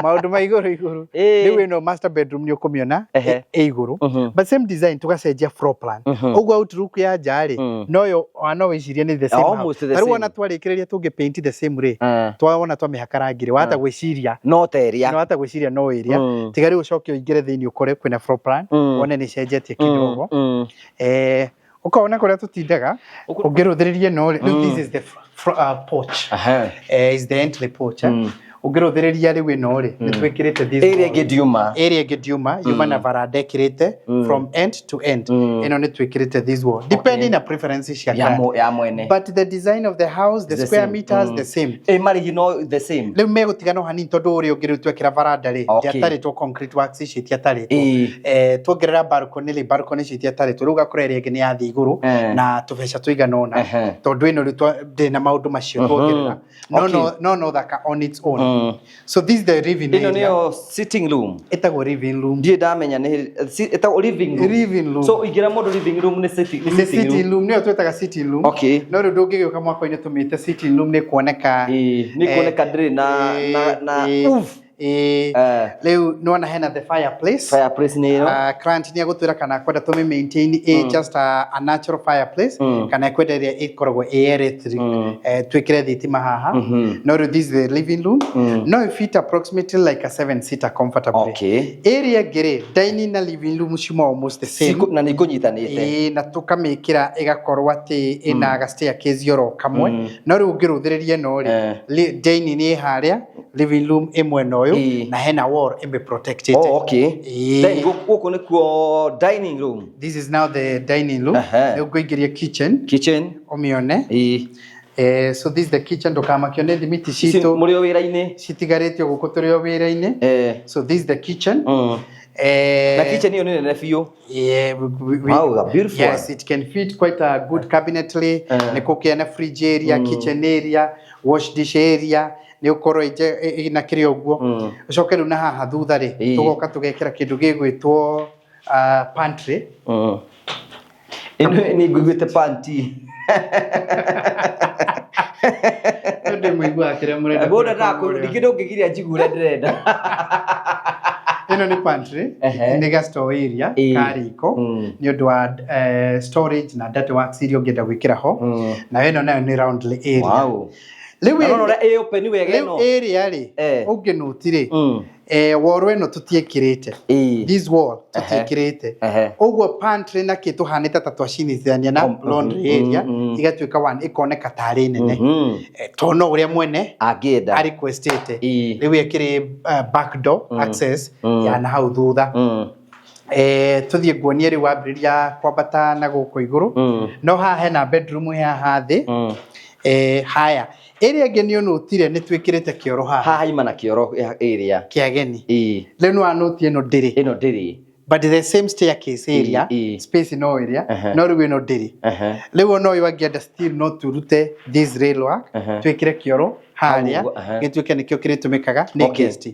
Speaker 1: maundu ma iguru riu ino master bedroom ni ukomiona iguru but same design tugacenjia floor plan uguo outlook ya njari no yo no wiciria ni the same riu ona twarikiriria tungi paint the same ri twawona twamihaka rangi wata gwiciria
Speaker 2: no teria
Speaker 1: no wata gwiciria no area tigari ucoke uingire thiini ukore kwina floor plan wone ni cenjetie kidogo ukaona kuria tutindaga ungiruthiririe no this is the porch is the entry porch ungiruthiriria riu ino ri nitwikirite this area ngidiuma yuma na varanda ikirite from end to end ino nitwikirite this wall depending na preferences ya
Speaker 2: mwene
Speaker 1: but the design of the house the square meters the same
Speaker 2: marigi no the same
Speaker 1: riu megutigana hanini tondu uri ungirutwekira varanda ri yatari to concrete works ici tiatari tuongerera balcony ici tiatari tu riu gakora area ngi ni yathi iguru na tubeca tuigana ona tondu ino ri ndina maundu macio tuongerera no thaka on its own so this is the living room
Speaker 2: ino niyo sitting room
Speaker 1: etagwo living room
Speaker 2: ndie ndamenya ni etagwo living room so igira modo living room ni sitting room
Speaker 1: niyo twetaga sitting room no ru ndungigioka mwako-ini tumite sitting room ni kuoneka
Speaker 2: ndire na
Speaker 1: leo no na hena the fireplace
Speaker 2: ni ino
Speaker 1: client ni agutwira kana kwenda tumi maintain just a natural fireplace kana kwenda ria ikoragwo electric twikire thitima haha no this is the living room no fit approximately like a 7-seater comfortably area gere dining na living room cimo almost the same
Speaker 2: na ni kunyitanite
Speaker 1: na tukamikira igakorwo ati ina ga staircase yoro kamwe no ru ngiruthiririe no ri dining ni haria living room imwe no riu na hena wall imbe protected.
Speaker 2: Oh, okay. Then guku nikuo dining room.
Speaker 1: This is now the dining room. Riu ngoingiria kitchen omione. So this is the kitchen ndukamakione thimiti citu
Speaker 2: muri o wira-ini
Speaker 1: citigaritio guku turi o wira-ini. So this is the kitchen.
Speaker 2: Na kitchen hiyo ni nene biũ. Wow, beautiful.
Speaker 1: Yes, it can fit quite a good cabinetry. Niko kiana fridge area, kitchen area, wash dish area. Ni ukorwo ina kiri oguo. Ucoke riu na haha thutha ri tugoka tugekira kindu gigwitwo pantry.
Speaker 2: Ni ngwigwite panty.
Speaker 1: Ndio mwigua kire murenda.
Speaker 2: Boda ndako ndikindo ngigiria njigure ndirenda.
Speaker 1: Ino ni pantry, ni ga store area, kariko, ni undu wa storage na data works irio ngenda gwikira ho. Na ino nayo ni roundly area.
Speaker 2: Wow. Lewe open wega ino.
Speaker 1: Area ri, unginutire. Wall ino tutiekirite. This wall tutiekirite. Ogwo pantry na kitu hanita tatwashinithania na laundry area igatuika one ikoneka tari nene. Tono uria mwene
Speaker 2: agenda
Speaker 1: ari requested. Lewe ekire back door access ya na hau thutha. Tuthie nguonie riu wambiriria kwambata na guku iguru. No haha hena bedroom haha thi. Haya area ngeni onotire ni twikirite kioro haha.
Speaker 2: Haha ima na kioro area
Speaker 1: kiageni. Riu no anotie ino ndiri. But the same staircase area, space no area, no riu ino ndiri. Riu no iwangienda still no turute this rail work, twikire kioro haria gituike nikio kiritumikaga ni guest.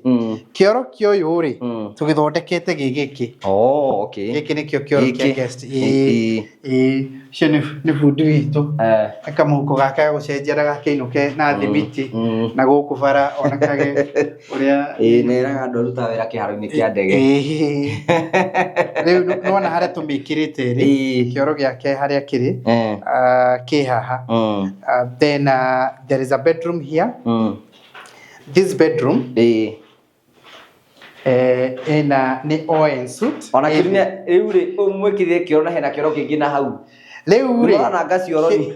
Speaker 1: Kioro kio yuri tugithondekete gigiki.
Speaker 2: Oh, okay.
Speaker 1: Giki nikio kioro kia guest. Ni fundi witu. Akamuko gaka gucenjera gakiinuke na thimiti na guku bara ona kage uria
Speaker 2: nera andu ruta wira kiharo-ini kia ndege.
Speaker 1: Riu nona haria tumikirite ri kioro giake haria kiri ki haha. Then there is a bedroom here. This bedroom ina ni oil suit.
Speaker 2: Ona kinya riu ri umwikithie kioro na hena kioro kingi na hau.
Speaker 1: Riu ri
Speaker 2: ona ngacioro ni.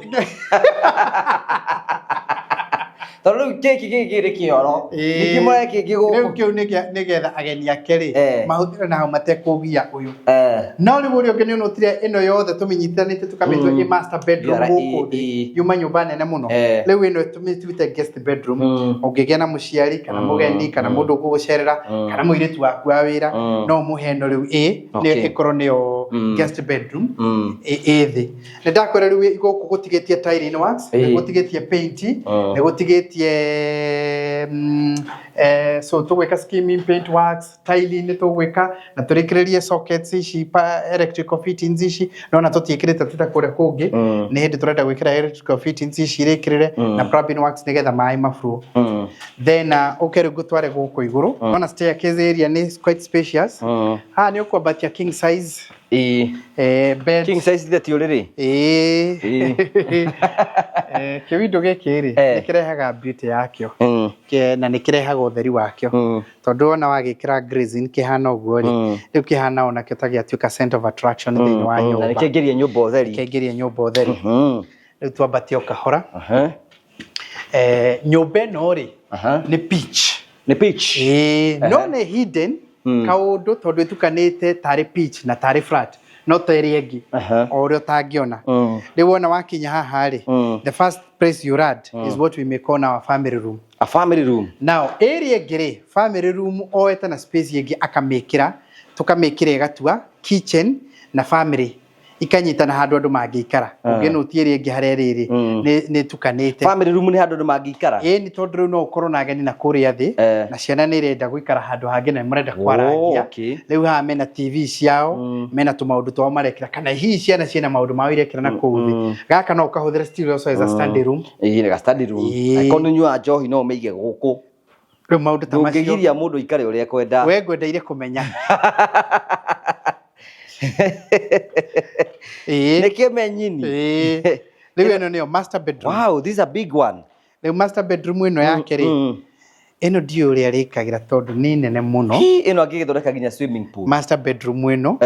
Speaker 2: Toro keki gigiri kioro nikimwe kiki guku
Speaker 1: riu kiu nigetha ageni akeri mahuthira na matekugia uyu no riu uri ogeni unotire ino yothe tuminyitanite tukamitwa i master bedroom guku yuma nyumba nene muno riu ino tumitwite guest bedroom ungigia na muciari kana mugeni kana mundu gugucerera kana muiritu waku wa wira no muheno riu ni ikoro niyo guest bedroom thi ni ndakwira riu guku gutigetie tiling works ni gutigetie paint ni gutigetie so tugwika skimming paint works tiling ni tugwika na turikiririe sockets ici electrical fittings ici no na tutiikirite tuta kure kungi ni hindi turenda gwikira electrical fittings ici irikirire na plumbing works nigetha mai maflow then ukere gutware guku iguru ona staircase area ni quite spacious ha ni ukwambatia king size bed
Speaker 2: king size that you already
Speaker 1: kiwindo gikiri nikirehaga beauty yakio na nikirehaga utheri wakio tondu ona wagikira grazing kihana uguo ri riu kihana ona kitagia tuika center of attraction thiini wa nyumba
Speaker 2: na nikigeria nyumba utheri
Speaker 1: riu twambatia ukahora nyumba ino ri ni pitch no ni hidden kaundu tondu itukanite tari pitch na tari flat no tari engi orio tangiona riu wona wakinya haha ri the first place you rad is what we may call our family room.
Speaker 2: A family room.
Speaker 1: Now area ngiri family room oeta na space yengi akamekira tukamekira igatua kitchen na family ikanyitana handu andu mangikara ungeno utieri engi haria riri ni tukanite
Speaker 2: family room ni handu andu mangikara
Speaker 1: ni tondu no ukorwo na ageni na kuria thi na ciana ni irenda gwikara handu hangi na murenda kwarangia riu ha mena TV ciao mena tumaundu twao marekira kana hihi ciana ciena maundu mao irekira na kuthi gaka no ukahuthira still also as a study room
Speaker 2: ni ga study room akono nyua njohi no meige guku
Speaker 1: riu maundu ta macio
Speaker 2: ngigiria mundu ikare uria kwenda
Speaker 1: we ngwendeire kumenya
Speaker 2: Nekemenyini.
Speaker 1: Riu ino niyo master bedroom.
Speaker 2: Wow, this is a big one.
Speaker 1: The master bedroom ino yake ri eno dio ria rikagira tondu ni nene muno
Speaker 2: eno agigithondeka nginya swimming pool
Speaker 1: master bedroom eno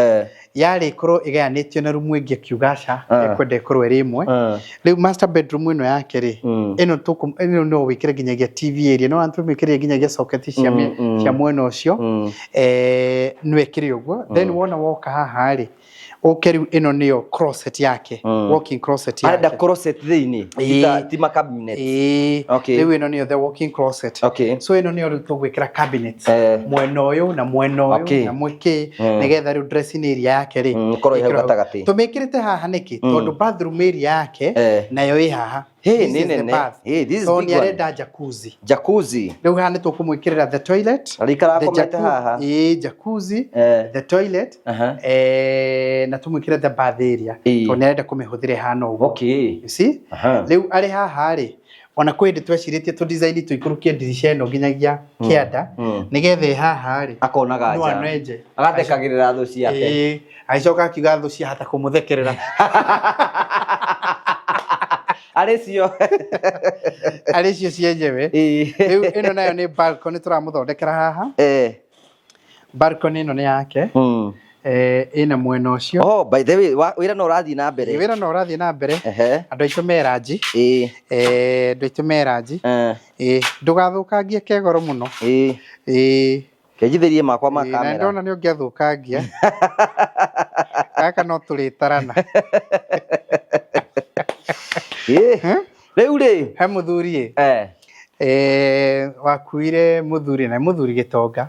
Speaker 1: yari korwo igayanitio na rumu ingi kiugasha ekwenda ikorwo iri imwe riu master bedroom eno yake ri eno no wikire nginyagia TV area no antu mikire nginyagia socket cia mwena ucio no ekire uguo then wona woka haha ri okeri eno niyo closet yake walking closet yake
Speaker 2: ada closet thini tima cabinet okay
Speaker 1: riu eno niyo the walking closet so eno niyo tugwikira cabinet mwena uyu na mwena uyu na mwiki nigetha riu dressing area yake ri
Speaker 2: korwo ihau gatagati
Speaker 1: tumikirite haha niki tondu bathroom area yake nayo i haha
Speaker 2: this is big one jacuzzi
Speaker 1: riu haha ni tukumwikirira the toilet
Speaker 2: haha
Speaker 1: jacuzzi the toilet na tumwikire the bath area to nerenda kumihuthire hana uguo you see riu ari haha ri ona kwende tweciritie tu design tuikurukie dirisha eno nginyagia kianda nigethe haha ri
Speaker 2: akonaga nja agathekagirira thu ciake
Speaker 1: aicoka akiuga thu cia hata kumuthekerera
Speaker 2: Alessio
Speaker 1: cienjewe riu eno nayo ni balcony turamuthondekera haha balcony eno ni yake ina mwena ucio
Speaker 2: by the way wira no rathi na mbere andu aitu meraji
Speaker 1: andu aitu meraji ndugathukangie kegoro muno
Speaker 2: kejithirie makwa ma kamera
Speaker 1: na ndona ni ungiathukangia kaka no turitarana
Speaker 2: riu ri
Speaker 1: he muthuri wakuire muthuri na muthuri gitonga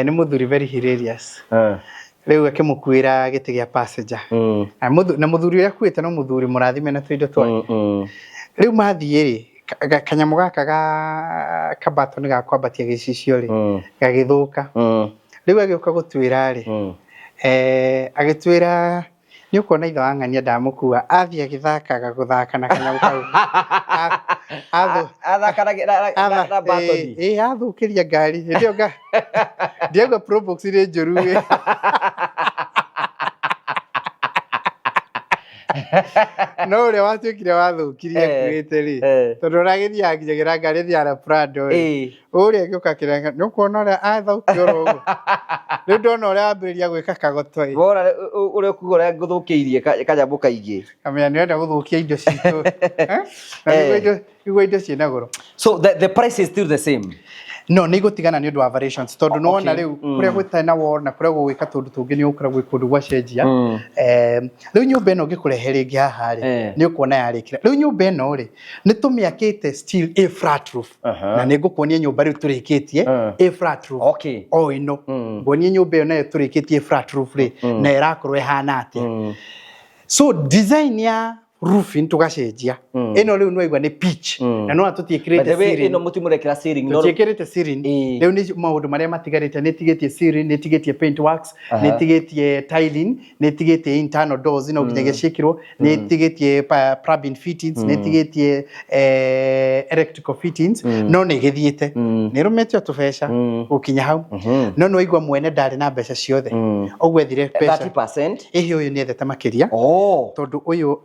Speaker 1: ni muthuri very hilarious riu akimukuira giti gia passenger na muthuri uria akuite no muthuri murathime na twindo twake riu mathie ri kanyamu gaka ga kabato ni gakwambatia gicicio ri gagithuka riu agioka gutwira ri agitwira ni ukona itho ang'ania ndamukua athia githakaga guthaka na kanyamu kau
Speaker 2: athakana batoni
Speaker 1: athukiria ngari ndio probox ri njuru no uri watuikire wathukirie kuite ri tondu ragithia nginyagira ngari thiara Prado ri uri agioka kirenga ni ukuona uri athaukio rogo riu ndona uri ambiria gwika kagoto
Speaker 2: wora uri kugora nguthukiirie kanyamu kaingi
Speaker 1: kamenya ni wenda guthukia indo citu na indo ciina goro
Speaker 2: so the price is still the same
Speaker 1: no ni gutigana ni undu wa variations tondu no na riu kuria gwitana wona kuria gwika tundu tungi ni ukura gwikundu gwa cenjia riu nyumba eno ngikurehe ringi haha ri ni ukuona yarikira riu nyumba eno ri ni tumiakite still a flat roof na ni ngukuonia nyumba riu turikitie a flat roof o ino nguonia nyumba eno nayo turikitie a flat roof ri na irakorwo ihana atia so design ya roofing tugacenjia eno riu no igwa ni pitch na no atutiikirite ceiling
Speaker 2: eno mutimurekera ceiling no
Speaker 1: tiikirite ceiling riu ni maundu maria matigarite ni tigetie ceiling ni tigetie paint works ni tigetie tiling ni tigetie internal doors no nginyagia ciikirwo ni tigetie plumbing fittings ni tigetie electrical fittings no ni githiite ni rumetio tubeca ukinya hau no igwa mwene ndari na mbeca ciothe ogwe thire pesa
Speaker 2: 30%
Speaker 1: ehe uyu ni ethete makiria tondu uyu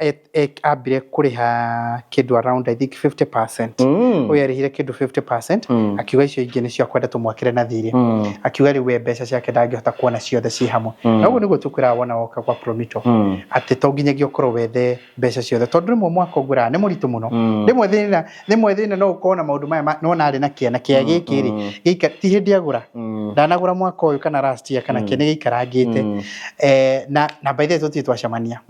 Speaker 1: ambire kuriha kindu around I think 50% uyu arihire kindu 50% akiuga icio ingi ni cio kwenda tumwakire na thiri akiuga riu we mbeca ciake ndangihota kuona ciothe ci hamwe noguo niguo tukwira wona woka kwa Promito ati to nginyagia ukorwo wethe mbeca ciothe tondu rimwe mwaka ugura ni muritu muno rimwe thina no ukona maundu maya no nari na kiana kia giki ri gika ti hindi agura ndanagura mwaka uyu kana last year kana kene gikarangite na by the way tuti twacamania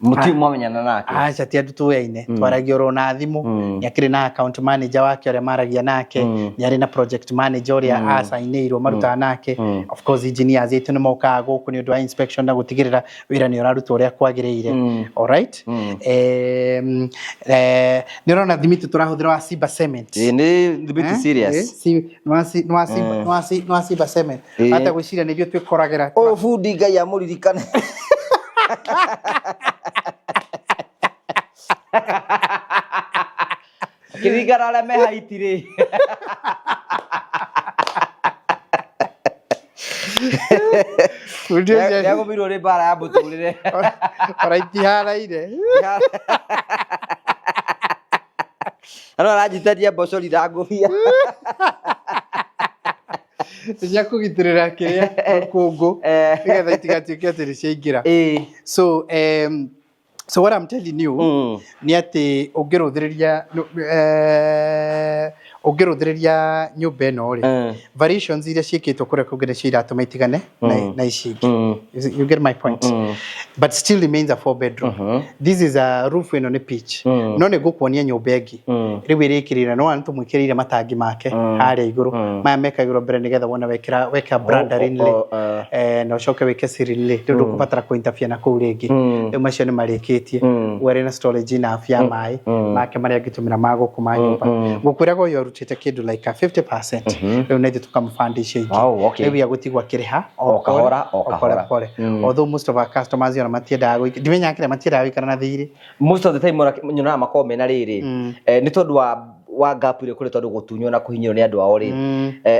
Speaker 2: muti mwamenyana nake
Speaker 1: acha ti andu tuyaine twaragia ro na thimu nyakiri na account manager wake ore maragia nake nyari na project manager ore asainirwo maruta nake of course engineers itu ni moka guku ni undu wa inspection na gutigirira wira ni urarutwo ore kwagiriire all right ni rona thimitu turahuthira wa Simba Cement
Speaker 2: ni thimitu serious
Speaker 1: no Simba Cement hata gwiciria nithio twikoragira
Speaker 2: fundi ngai amuririkane kirigara ala me haitire
Speaker 1: udio
Speaker 2: ya gobiro re bara ya butulire
Speaker 1: ora itihara ire
Speaker 2: Ano arajitaria mboco rirangũbia.
Speaker 1: Cia kũgitĩrĩra kĩrĩa rũkũngũ nĩgetha itigatuĩke atĩ nĩciaingĩra. So what I'm telling you nĩ atĩ ũngĩrũthĩrĩria nyũmba ĩno rĩ, variations iria ciĩkĩtwo kũrĩa kũngĩ nĩcio iratũma itigane na ici ingĩ. You get my point? But still remains a 4-bedroom. This is a roof ĩno nĩ pitch. No nĩ ngũkuonia nyũmba ĩngĩ rĩu ĩrĩkĩrĩire, no nĩ tũmwĩkĩrĩire matangi make harĩa igũrũ, maya meka igũrũ mbere nĩgetha wona weka branda rinley na ũcoke wĩke ceiling lay, rĩu ndũkũbatara kũ-interfere na kũu rĩngĩ. Rĩu macio nĩ marĩkĩtie, were na storage enough ya maĩ make marĩa angĩtũmĩra ma gũkũ ma nyũmba. Ngũkwĩra goyo rutĩte kĩndũ like a 50%, rĩu nĩ ithuĩ tũkamũbandi icio ingĩ, rĩu yagũtigwo akĩrĩha o kahora. Although most of our customers matiendaga gũikara, ndimenya kĩrĩa matiendaga gũikara na thirĩ. Most of the time nyonaga makoragwo mena rĩrĩ nĩ tondũ wa gap ile kule tondu gutunywo na kuhinyirwo ni andu ao ri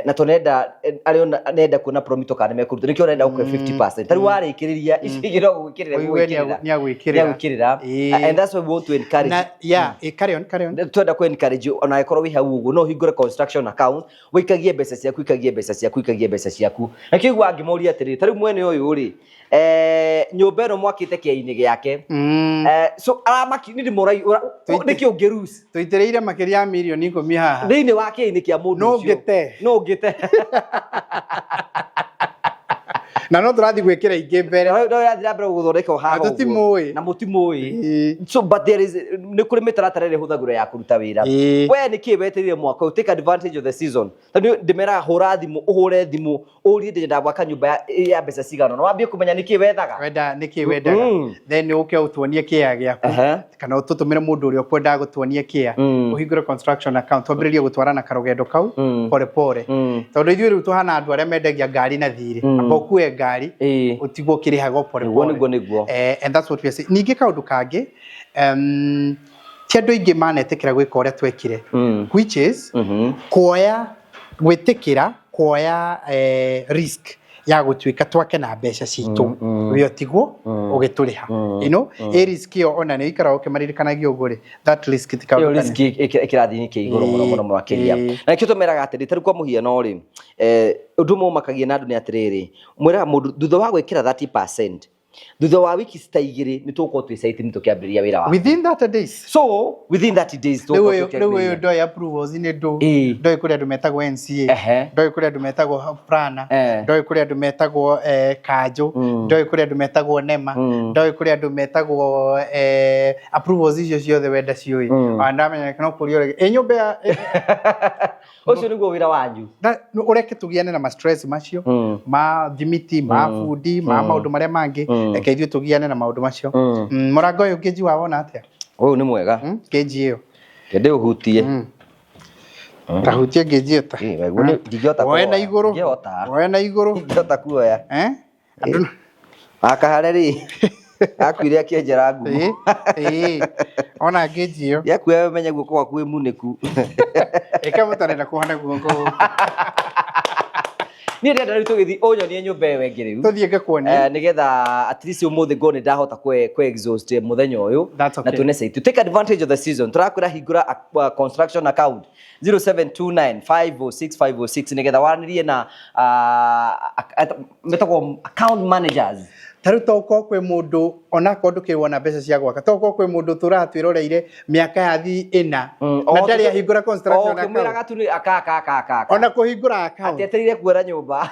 Speaker 1: na tonenda ari nenda kuona Promito kana mekuruta nikio nenda ukwe 50%. Tari warikiriria icigiro gukirira ni agwikirira, and that's why we want to encourage. Carry on. Twenda ku encourage ona ikorwo wi hau uguo no hingure construction account wikagie mbeca ciaku na kigwa angimuria atiri tari mwene uyu ri nyumba ĩno mwakĩte kĩainĩ gĩake so aramaki nĩ ndĩmorai nĩkĩo ngĩruci tũitĩrĩire makĩria ya mirioni 10 haha thĩinĩ wa kĩainĩ kĩa mũndũ ũcio no ngĩte na no tũrathi gwĩkĩra ingĩ mbere no ĩrathira mbere gũthondeka haha ũguo na mũtimũĩ so but there is nĩ kũrĩ mĩtaratara ĩrĩa ĩhũthagĩrwo ya kũruta wĩra we nĩkĩĩ wetereire mwaka ũyũ take advantage of the season tondũ ndĩmera hũra thimũ ũhũre thimũ ũrie ndĩrenda gwaka nyũmba ya mbeca cigana no wambie kũmenya nĩkĩĩ wendaga then ũke ũtuonie kĩea gĩaku kana ũtũtũmĩre mũndũ ũrĩa ũkwendaga gũtuonia kĩea ũhingũre construction account wambĩrĩrie gũtwarana karũgendo kau pore tondũ ithuĩ rĩu tũhana andũ arĩa mendagia ngari na thirĩ amba ũkue ngari utigwo kirihago pore and that's what we are saying. Ningĩ kaundu kangĩ ti andũ aingĩ manetekĩra gwĩka ũrĩa twekire which is gwĩtĩkĩra kuoya risk ya gũtuĩka twake na mbeca citũ wĩ otigwo ũgĩtũrĩha you know risk ĩyo ona nĩ ikara ũkĩmaririkanagia ũguo rĩ that risk ĩkĩrathi-inĩ kĩa igũrũ mũno makĩria na kĩo tũmeraga atĩrĩ tarĩ kwa mũhiano rĩ ũndũ mũmakagia na andũ nĩ atĩrĩrĩ mwĩraga mũndũ thutha wa gwĩkĩra 30% thutha wa wiki cita igĩrĩ nĩ tũgũkorwo twĩ site nĩ tũkĩambĩrĩria wĩra wa within 30 days so within 30 days rĩu ndoi approvals nĩ ndoi kũrĩ andũ metagwo NCA ndoi kũrĩ andũ metagwo plana ndoi kũrĩ andũ metagwo kanjũ ndoi kũrĩ andũ metagwo nema ndoi kũrĩ andũ metagwo approvals icio ciothe wenda ciũĩ ndamenya kana kũrĩ nyũmba ũcio nĩguo wĩra wanyu ũreke tũgiane na stress macio ma thimiti ma foodi ma maũndũ marĩa mangĩ eke ithuĩ tũgiane na maũndũ macio mũrango ũyũ kĩnji wawona atĩa ũyũ nĩ mwega kĩnji ĩyo kĩndĩ ũhutie tahutie kĩnji ta ndingĩhota kuoya na igũrũ ndingĩhota kuoya andũ akahare rĩ akuire akĩenjera nguo ona kĩnji ĩyo yakuoya menya guoko gwaku wĩ munĩku eka mũtarenda kuhana guoko niĩ ndĩrenda rĩu tũgĩthiĩ ũnyonie nyũmba ĩyo ĩngĩ rĩu tũthiĩ ngĩkuonie nĩgetha at least ũmũthĩ ngo nĩ ndahota exhaust mũthenya ũyũ na tuone site to take advantage of the season tũrakwĩra hingũra construction account 0729506506 nĩgetha waranĩrie na metagwo account managers tarũ toko kwĩ mũndũ ona kondu kĩwona mbeca cia gwaka toko kwĩ mũndũ tũratwĩroreire mĩaka ya 4 na ndarĩ ahingũra construction account okĩmwĩraga tu aka ona kũhingũra account ateterire kuoya nyũmba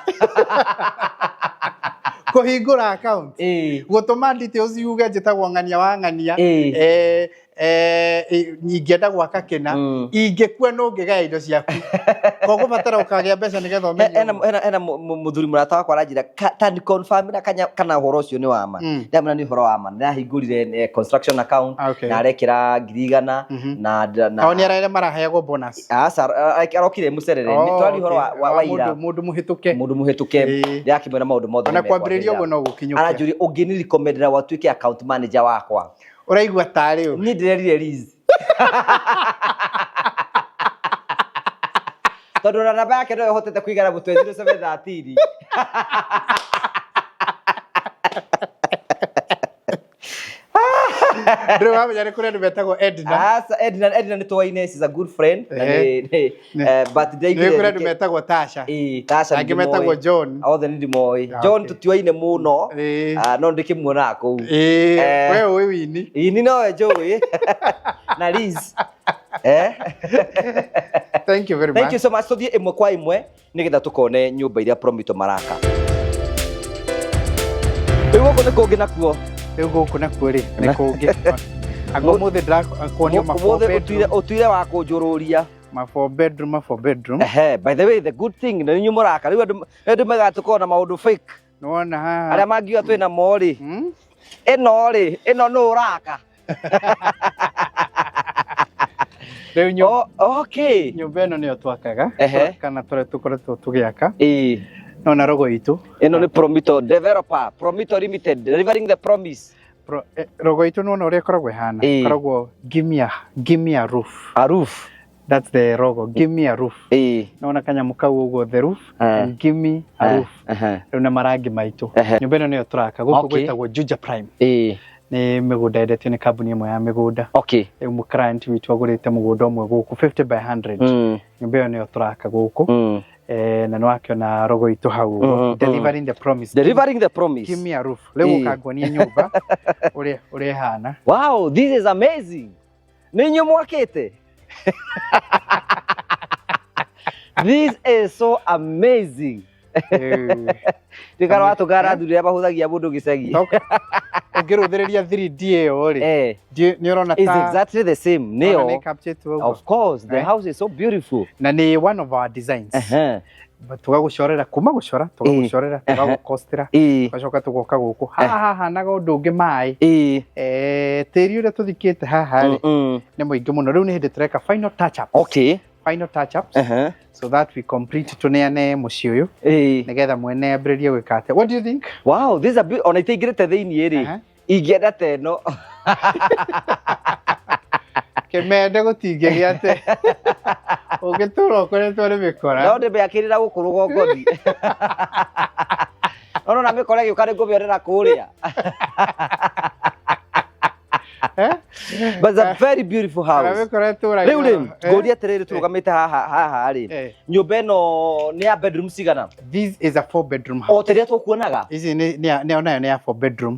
Speaker 1: kũhingũra account gũtũma details yuge njĩtagwo ng'ania wa ng'ania ingĩenda gwaka kĩna ingĩkua no ngĩgaya indo ciaku koguo batara ũkagĩa mbeca nĩgetha ũmenye ena mũthuri mũrata wakwa aranjĩra tan confirm kana ũhoro ũcio nĩ wa ma ndamena nĩ ũhoro wa ma nĩahingũrire construction account na arekĩra 100 na hao nĩ ararĩa maraheagwo bonus arokire mũcerere nĩ twari ũhoro wa ira mũndũ mũhĩtũke ndakĩmwĩra maũndũ mothe na kwambĩrĩria ũguo no gũkinyũkia aranjũria ũngĩni recommendera watuĩke account manager wakwa ũraigua tarĩ ũ niĩ ndĩrerire Liz tondũ na namba yake no ĩhotete kũigana mũtwe 0713 Ndro wamenya nĩ kũrĩa metagwo Edna.
Speaker 2: Asa Edna nĩ twaine, is a good friend. Birthday
Speaker 1: nĩ kũrĩa metagwo Tasha.
Speaker 2: Tasha
Speaker 1: angĩ metagwo John.
Speaker 2: Othe nĩ ndimoĩ. John tũtiwaine mũno. No ndĩkĩmuona kũu.
Speaker 1: Wewe ũĩ Wini.
Speaker 2: Ini nowe njũĩ. Na Liz.
Speaker 1: Thank you very much.
Speaker 2: Thank you so much. Tũthiĩ ĩmwe kwa ĩmwe nĩgetha tũkone nyũmba iria Promito maraka. Rĩu gũkũ nĩ kũngĩ nakuo.
Speaker 1: Rĩu gũkũ nakuo rĩ nĩ kũngĩ. Angũ mũthĩ ndĩrakuonio ma 4 bedroom.
Speaker 2: Ũtuire wa kũnjũrũria.
Speaker 1: Ma 4 bedroom.
Speaker 2: By the way, the good thing nĩ inyuĩ mũraka. Rĩu andũ magatũkorwo na maũndũ fake.
Speaker 1: Nĩwona haha.
Speaker 2: Arĩa mangiuga twĩna mo rĩ. Ĩno rĩ, ĩno nĩ ũraka.
Speaker 1: Rĩu
Speaker 2: okay.
Speaker 1: Nyũmba ĩno nĩyo twakaga. Kana tũkoretwo tũgĩaka. No na rogo itu.
Speaker 2: Eno ni Promito developer, Promito Limited, delivering the promise.
Speaker 1: Rogo itu no ore koragwo hana. Koragwo give me a roof.
Speaker 2: A roof.
Speaker 1: That's the logo. Give me a roof. No na kanya mukau ugo the roof and give me a roof. Rĩu na marangi maitu. Nyũmba ĩno nĩyo turaka. Gũkũ gwĩtagwo Juja Prime. Nĩ mĩgũnda endetio nĩ kambuni ĩmwe ya mĩgũnda. Rĩu mu client witũ agũrĩte mũgũnda ũmwe gũkũ 50 by 100. Nyũmba ĩyo nĩyo turaka gũkũ. Na nwakiona rogo itu hau delivering the promise.
Speaker 2: Delivering the promise.
Speaker 1: Give me a roof. Leo ukagonia nyumba uri hana.
Speaker 2: Wow, this is amazing. Ninyo mwakete. This is so amazing. Tikara watu garathuria bahuthagia mundu gicagi.
Speaker 1: Ungiruthiriria 3D yo ri. Ni urona ta
Speaker 2: is exactly the same. Neo.
Speaker 1: Of
Speaker 2: course, the house is so beautiful.
Speaker 1: Na ni one of our designs. Tugagucorera kuma gucora, tugagucorera, tugagukostera. Tugacoka tugoka guku. Haha naga undu ungi mai. Tiri uria tuthikite haha ri. Ni muingi muno. Riu ni hindi tureka final touch ups.
Speaker 2: Okay.
Speaker 1: Final touch ups. So that we complete tuneane muci uyu. Nigetha mwene ambiririe gwikate. What do you think?
Speaker 2: Wow, this is a bit on itaigirite thiini ri. Ingĩenda teno.
Speaker 1: Kemende gutingeria ate. Ũgĩtũra ũkoretwo nĩ mĩkora.
Speaker 2: No ndĩmĩakĩrĩra gũkũ rũgongo-inĩ. No na mĩkora ĩgĩũka nĩ ngũmĩorera kũrĩa. But it's a very beautiful house. Rĩu rĩ, ngũria atĩrĩrĩ tũrũgamĩte haha rĩ. Nyũmba ĩno nĩ ya bedroom cigana?
Speaker 1: This is a 4 bedroom house.
Speaker 2: O tĩrĩa tũkuonaga?
Speaker 1: Ici nayo nĩ ya 4 bedroom.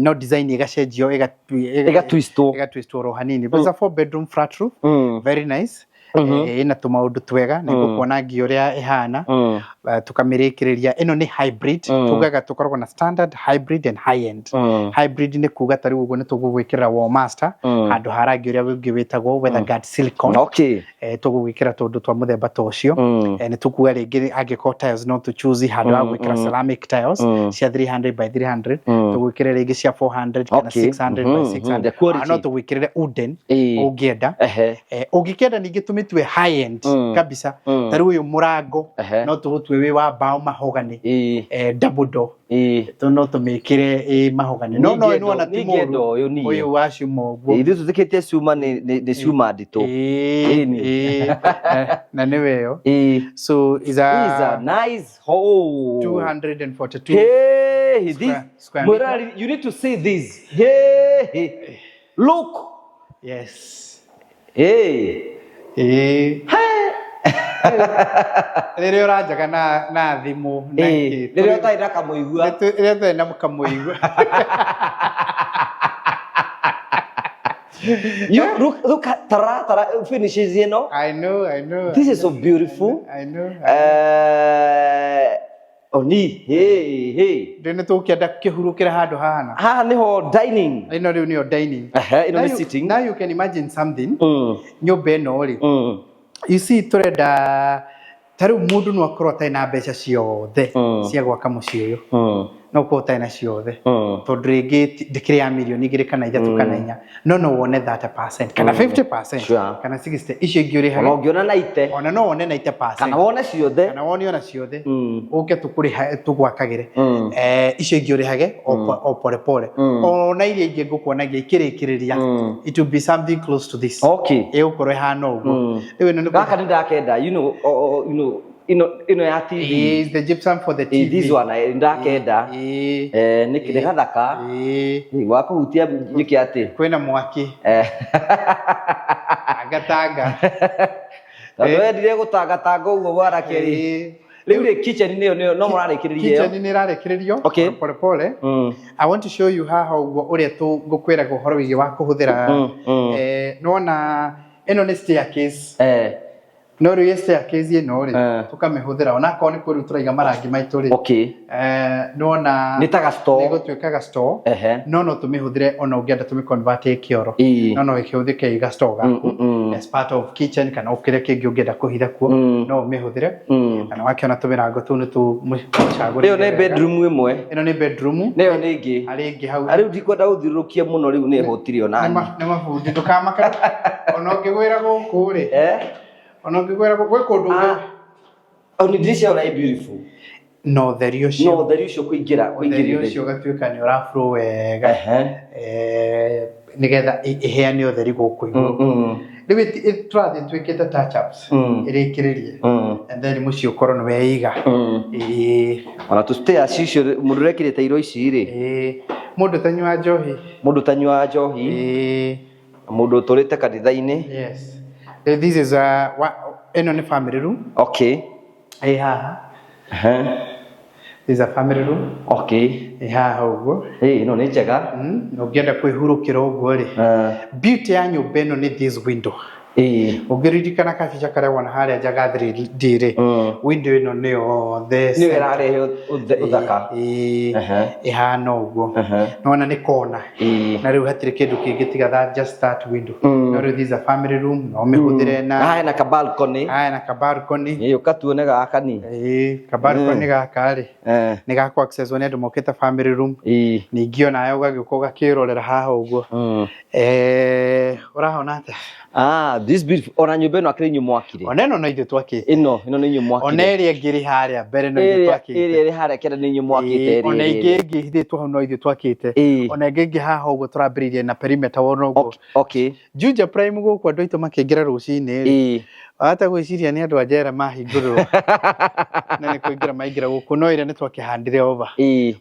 Speaker 1: No design ĩgacenjio ĩgatwistwo ro hanini. But it's a 4 bedroom flat roof. Very nice. Ina tumaundu twega niguo kuona ngi uria ihana tukamirikiriria ino ni hybrid tugaga tukoragwo na standard hybrid and high end. Hybrid ni kuga tari uguo ni tugugwikira wall master handu harangi uria wingi witagwo weatherguard silicone. Tugugwikira tundu twa muthemba ta ucio ni tukuga ringi angiko tiles no to choose handu ha gwikira ceramic tiles cia 300 by 300 tugwikira ringi cia 400 kana 600 by 600 no tugwikirire wooden ungienda ungikenda ningi tumitwe high end kabisa tari uyu murango no tugutwe wi wa bao mahogani double door no tumikire mahogani no ni wona timuru uyu wa cuma guo
Speaker 2: ithu tuthikite cuma ni cuma ndito
Speaker 1: na ni weyo so is a
Speaker 2: nice home
Speaker 1: 242
Speaker 2: hey this Murali, you need to see this hey look
Speaker 1: yes
Speaker 2: hey
Speaker 1: Rĩrĩa ũranjaga na thimũ na
Speaker 2: rĩrĩa ũtarĩ na kamũigua
Speaker 1: rĩrĩa ũtarĩ na kamũigua
Speaker 2: you look at tara finishes you know.
Speaker 1: I know
Speaker 2: this is so beautiful.
Speaker 1: I know
Speaker 2: Oni hey
Speaker 1: ndene tukienda kihurukira handu hana
Speaker 2: haha niho dining
Speaker 1: ino riu niyo dining
Speaker 2: ino ni sitting.
Speaker 1: Now you can imagine something nyumba ino ri you see turenda taru mundu no akorwo taina mbeca ciothe cia gwaka muciĩ uyu no ko taina ciothe tondu ringi ndikire ya milioni igiri kana ithatu kana inya no wone 30% kana 50% kana 60 icio ingĩ uri haga
Speaker 2: no ngiona na ite
Speaker 1: ona no wone na 90%
Speaker 2: kana wone ciothe
Speaker 1: ona ciothe uke tukuriha tugwakagire icio ingĩ uri hage o pole ona iria ingĩ ngukuonagia ikirikiriria it will be something close to this
Speaker 2: okay
Speaker 1: ukorwe hana uguo
Speaker 2: riu gaka ni ndakenda you know ino ya TV
Speaker 1: is the gypsum for the TV.
Speaker 2: This one ndakenda niki gathaka wako hutia nyiki ati
Speaker 1: kwena mwaki agatanga
Speaker 2: wewe ndire gutanga uguo wara keri riu ri kitchen no murarekereria
Speaker 1: kitchen ni rarekererio pole pole. I want to show you how uria tu gukwira guhoro wigi wa kuhuthira nona eno ni staircase no riu staircase ino ri tukamihũthĩra ona ko ni kuri turaiga marangi maitu ri nona
Speaker 2: ni taga store
Speaker 1: ni gutwikaga store no tumihũthĩre ona ungienda tumiconvert kioro no ikihũthĩke iga store gaku as part of kitchen kana ukire kingi ungienda kuhitha kuo no umihũthĩre kana wakiona tumirango tu ni tu mucagũri
Speaker 2: iyo ni bedroom imwe
Speaker 1: ino ni bedroom
Speaker 2: niyo ni ingi
Speaker 1: ari ingi hau
Speaker 2: ari ndikwenda uthirurukie muno riu ni hutire ona
Speaker 1: ni mabundi ndukamaka ona ungigwira guku ri ona ngigwera gwe kundu
Speaker 2: oni this is beautiful
Speaker 1: no therio cio
Speaker 2: kuingira
Speaker 1: cio gatuika ni ora flow wega nigetha iheane utheri guku iguru riu turathi twikite touch ups irikiririe and then mucio ukoro ni weiga
Speaker 2: ona tu stairs icio mundu rekirite iro ici ri
Speaker 1: mundu tanywa njohi
Speaker 2: mundu turite kanitha-ini
Speaker 1: yes. This is eno ni family room. This is a family room. Uguo.
Speaker 2: No ni njega.
Speaker 1: No ngienda kwihurukira uguo ri. Beauty ya nyumba eno ni this window. Ugiririkana kabica karia wona haria njagathiri ndire window ino niyo
Speaker 2: ni irarehe uthaka
Speaker 1: ihana uguo nona ni kona na riu hatire kindu kingi tiga that just that window no riu this is a family room no mihuthire na
Speaker 2: na ka balcony
Speaker 1: ni
Speaker 2: ukatuone gaka ni
Speaker 1: ka balcony gaka ri ni gako access one andu mokita family room ningi ona yo gagikuga kirorera haha uguo urahona ata
Speaker 2: this beautiful ona nyumba ino akiri nyumwakire
Speaker 1: ona ino no ithu twakite
Speaker 2: ino ni nyumwakire
Speaker 1: ona eri ngiri haria mbere no ithu twakite
Speaker 2: eri haria kenda ni nyumwakite
Speaker 1: ona ingi hithitwo hau no ithu twakite ona ingi haha uguo turambiririe na perimeter wona uguo Juja Prime guku andu aitu makingira rucini ri ata gwiciria ni andu ajera mahingurwo na ni kuingira maingira guku no ire ni twakihandire over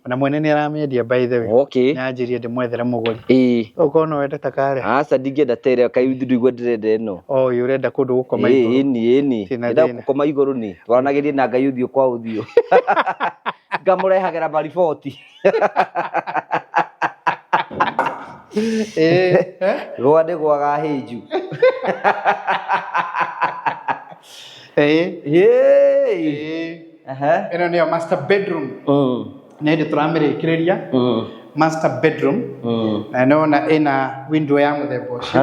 Speaker 1: ona mwene ni aramendia by the way nyanjirie ndimwethere muguri ukono wenda takare
Speaker 2: ndingienda tere kayuthi ndigwe ndirende no
Speaker 1: urenda kundu gukoma iguru
Speaker 2: ini nda gukoma iguru ni twaranagirie na Ngai uthio kwa uthio ngamurehagira mariboti rwande gwaga hiju
Speaker 1: ino niyo master bedroom na ndi turamirikiria master bedroom na nona ina window ya muthemba ucio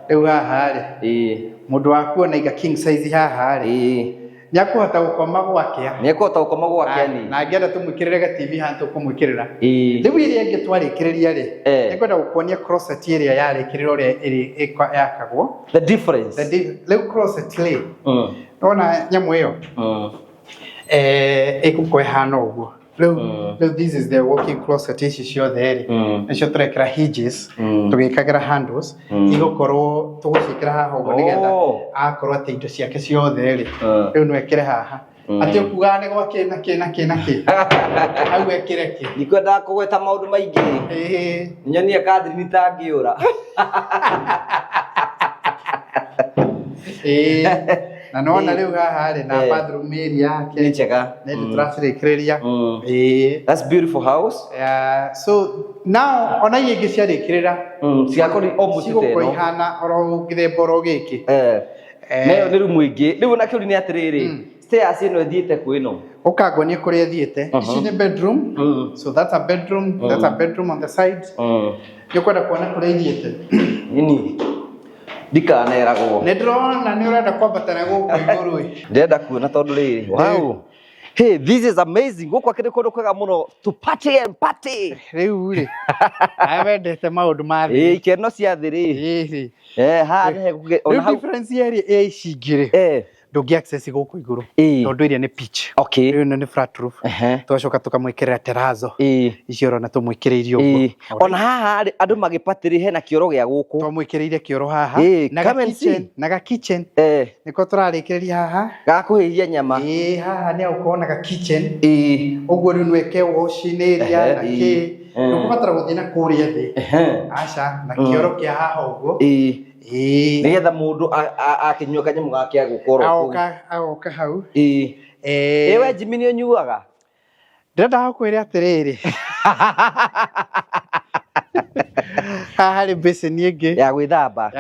Speaker 1: riu haha ri mundu waku ona iga king size haha ri nyakuhota gukoma gwake
Speaker 2: ni
Speaker 1: na ngienda tumwikirire ga TV hantu kumwikirira riu iria ingi twarikiriria ri nikwenda gukuonia closet area yarikirira uria iri yakagwo
Speaker 2: the difference
Speaker 1: riu closet ri ona nyamu iyo ikuko ihana uguo riu this is the walking closet ici ciothe ri nicio turekira hinges tugikagira handles igukorwo tugucikira haha uguo nigetha akorwo ati indo ciake ciothe ri riu nwekire haha ati ukuga ni gwake na ki hau ekire ki
Speaker 2: nikwenda kugweta maundu maingi nyonie Catherine tangiura
Speaker 1: na nona riu haha ri na bathroom area yake
Speaker 2: ni njega
Speaker 1: ni turacirikiria
Speaker 2: that's beautiful house
Speaker 1: so now ona yingi ciarikirira
Speaker 2: ciakori opposite
Speaker 1: no ihana oro githemba oro giki
Speaker 2: nayo ni rumu ingi riu na kiuri ni atiriri stairs ino thiite kwino
Speaker 1: ukagwo ni kuria thiite ici ni bedroom so that's a bedroom on the side ni kwenda kuona kuria thiite
Speaker 2: nini ndikanerago
Speaker 1: ndirona ni urenda kwambatana guku iguru
Speaker 2: ndenda kuona tondu riri wow hey this is amazing guku akiri kundu kwega muno to party and party
Speaker 1: riu ri awendete maundu ma thi
Speaker 2: ikeno cia thi ri ha
Speaker 1: ona difference area icingire ndungi access guku iguru tondu iria ni pitch
Speaker 2: okay
Speaker 1: riu ni flat roof twacoka tukamwikirira terrazzo icio rona tumwikiriirie uguo
Speaker 2: ona haha andu magipatiri hena kioro gia guku
Speaker 1: twamwikiriire kioro haha na kitchen niko turarikiriria haha
Speaker 2: gakuhiria nyama
Speaker 1: haha ni ukona ga kitchen uguo riu nweke washing area na ki nikubatara guthina kuria thi aca na kioro kia haha uguo
Speaker 2: nigetha mundu akinyua kanyamu gake agukoro
Speaker 1: agoka hau
Speaker 2: we Jimmy ni unyuaga
Speaker 1: ndenda kwire atiriri haha ri basin ingi
Speaker 2: ya gwithamba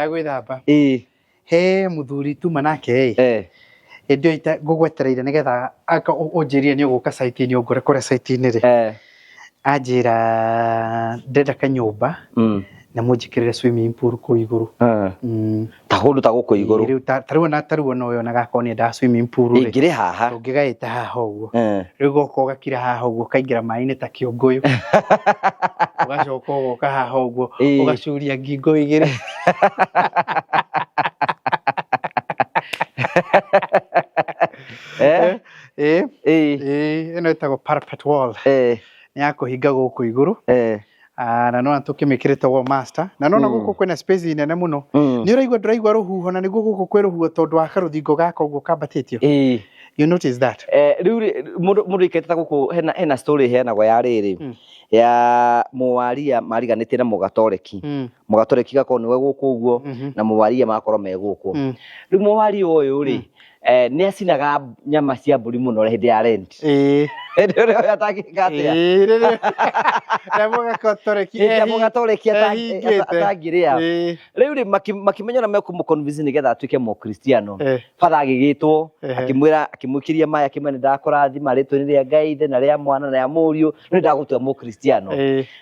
Speaker 1: he muthuri tu manake ndio ita ngugwetereire nigetha unjirie ni uguka site ni ungure kure site ni ri anjira ndenda kanyumba na mujikirire swimming pool ku iguru
Speaker 2: ta hundu ta guku iguru
Speaker 1: riu taru no yo nagakoni nda swimming pool ri
Speaker 2: ingire haha
Speaker 1: ungigaita haha uguo riu goko gakira haha uguo kaingira mai-ini ta kiongoyo ugacoka ugoka haha uguo ugacuria ngingo igire ino itago parapet wall ni yakuhinga guku iguru na no tukimikirite wo master na no guku kwina space nene muno ni uraigwa ruhuho na niguo guku kwi ruhuho tondu wa karuthingo gaka uguo kambatitio you notice that
Speaker 2: riu mundu iketeta guku hena story hena gwa ya riri ya muwaria mariganite na mugatoreki gako niwe guku uguo na muwaria makoro me guku riu muwaria uyu ri ni acinaga nyama cia mburi muno hindi ya rent ndio atakikatia
Speaker 1: na
Speaker 2: mugatoreki atagiria riu ri makimenyana me kumuconvince nigetha atuike mu Kristiano father agigitwo akimwikiria maya kimene ndakurathima ritwe ni ria Ngai na ria mwana na ya muriu ni ndagutua mu Kristiano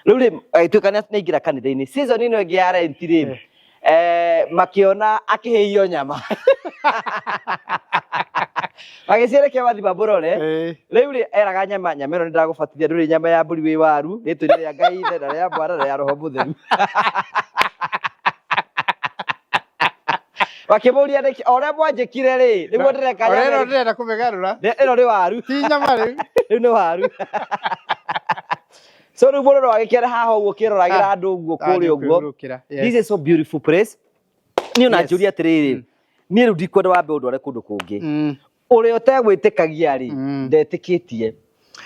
Speaker 2: riu ri aituikana ningira kanitha-ini season ino ingi ya rent ri makiona akiheio nyama magicierekea wathi baburore riu ri eraga nyama ino ndagubatithia nduri nyama ya mburi wi waru ritwe ni ria Ngai na ria mwana na ya roho mutheru wakimuria niki ora mwanjikire ri niguo ndireka nyama
Speaker 1: ora ndirenda kumegarura
Speaker 2: ino ri waru
Speaker 1: ti nyama riu
Speaker 2: ni waru so riu bororo agikera haha uguo kiroragira andu uguo kuri uguo this is so beautiful place ni ona njuri atiriri ni riu ndikwenda wambe undu kundu kungi uri utegwitikagia ri ndetikitie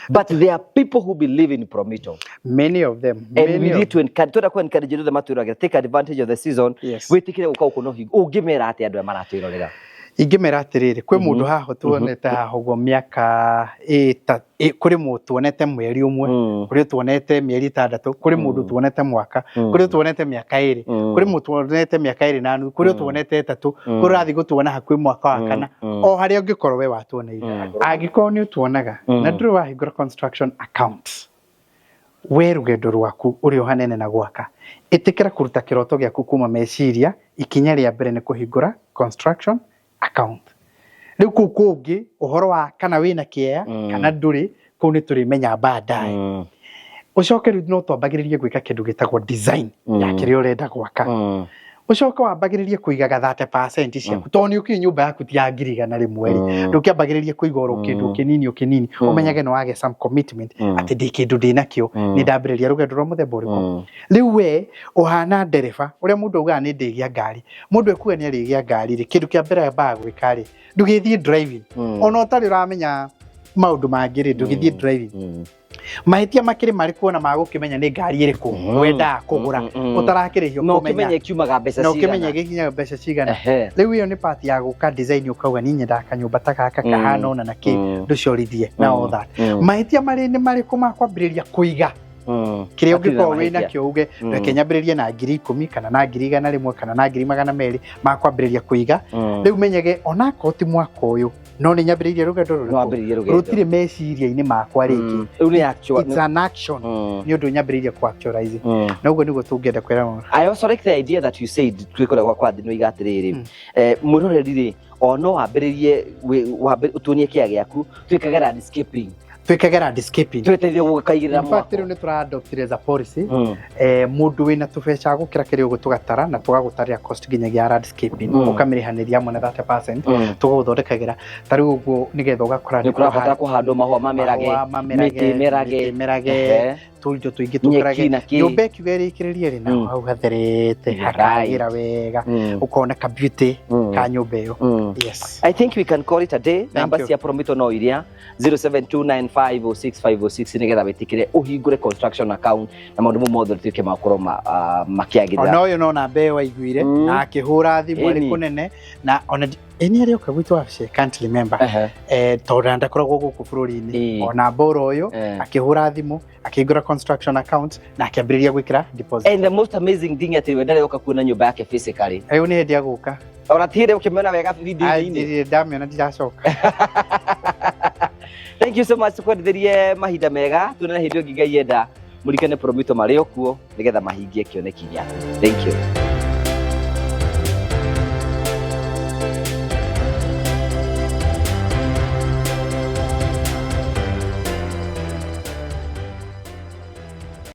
Speaker 2: but there are people who believe in Promito,
Speaker 1: many of them
Speaker 2: and we need to encourage them to take advantage of the season witikire uka ukuno ungimera ati andu maratwirorera
Speaker 1: ingimera atiriri kwi mundu haho tuonete haho guo miaka kuri mundu tuonete mweri umwe kuri tuonete mieri 6 kuri mundu tuonete mwaka kuri tuonete miaka 2 kuri mundu tuonete miaka 2 na nuthu kuri tuonete 3 kuri rathi gutuona hakwi mwaka wa kana o haria ungikorwo we watuoneire agikorwo ni utuonaga na nduru wahingura construction account we rugendo rwaku uri hanene na gwaka itikira kuruta kiroto giaku kuma meciria ikinya ria mbere ni kuhingura construction account riu kungi uhoro wa kana wina kiea kana nduri ku ni turimenya baadaye ucoke riu no twambagiririe gwika kindu gitagwo design ya kiria urenda gwaka ucoke wambagiririe kuigaga 30% ciaku to ni uki nyumba yaku ti ya ngirigana rimwe ri ndukiambagiririe kuiga oro kindu kinini umenyage no wage some commitment ati ndi kindu ndina kio ni ndambiriria rugendo rwa muthemba uriku riu we uhana ndereba uria mundu uga ni ndigia ngari mundu ekuga ni arigia ngari ri kindu kia mbere ba gwika ri ndugithie driving ona utari uramenya maundu mangiri ndugithie driving mahitia makiri mari kuona magukimenya ni ngari iriku wenda kugura utarakirihio
Speaker 2: kumenya no kimenye kiumaga mbeca cigana
Speaker 1: no kimenye gikinya mbeca cigana riu iyo ni part ya guka design ukauga ni nyenda kanyumba ta gaka kahana ona naki nducorithie na all that mahitia mari ni mari kumakwambiriria kuiga kiria ungikorwo wina kio uge reke nyambiririe na 10,000 kana na 100,000 kana na 200,000 makwambiriria kuiga riu menyege ona ko ti mwaka uyu no ni nyambiririe rugendo rutire meciria-ini makwa ringi it's an action ni undu nyambiririe ku actualize na uguo niguo tungenda kwira
Speaker 2: I also like the idea that you said twikora kwa thino igatiriri mwiroreri ri ono wambiririe utunie kia giaku twikaga landscaping
Speaker 1: twikage landscaping
Speaker 2: tweteithie gukaigirira
Speaker 1: in fact
Speaker 2: mwako
Speaker 1: rĩu nĩ tũra-adopt as a policy mũndũ wĩna tũbeca gũkĩra kĩrĩa ũguo tũgatara na tũgagũtarĩra cost nginyagia landscaping ũkamĩrĩhanĩria hamwe na 30% tũgũthondekagĩra ta rĩu ũguo nĩgetha ũgakora
Speaker 2: nĩ kũrabatara kũhandwo mahũa mamerage mĩtĩ merage
Speaker 1: tũindo tũingĩ tũkĩrage nyũmba ĩkiuga ĩrĩkĩrĩrie rĩ na hau hatherete hakagĩra wega ũkona ka beauty ka nyũmba ĩyo. Yes,
Speaker 2: I think we can call it a day. Namba cia Promito no iria 0729506506 nigetha wĩtĩkĩre ũhingũre construction account na maũndũ mau mothe tuĩke makorwo makĩagĩrĩra.
Speaker 1: Ona ũyũ no namba ĩyo waiguire na akĩhũra thimũ arĩ kũnene na ona ĩni arĩ oka gwitũ wabici can't remember tondũ ndakoragwo gũkũ bũrũri-inĩ ona mbũra ũyũ akĩhũra thimũ akĩhingũra construction account na akĩambĩrĩria gwĩkĩra deposit.
Speaker 2: And the most amazing thing atĩ we ndarĩ oka kuona nyũmba yake physically.
Speaker 1: Rĩu nĩ hĩndĩ ya gũka.
Speaker 2: Ona tĩrĩ ũkĩmĩona wega video-inĩ.
Speaker 1: Ndamĩona ndiracoka.
Speaker 2: Thank you so much tukwendithĩrie mahinda mega tuonane hĩndĩ ĩngĩ Ngai enda mũrikane Promito marĩ o kuo nĩgetha mahingie kĩoneki gĩaku. Thank you.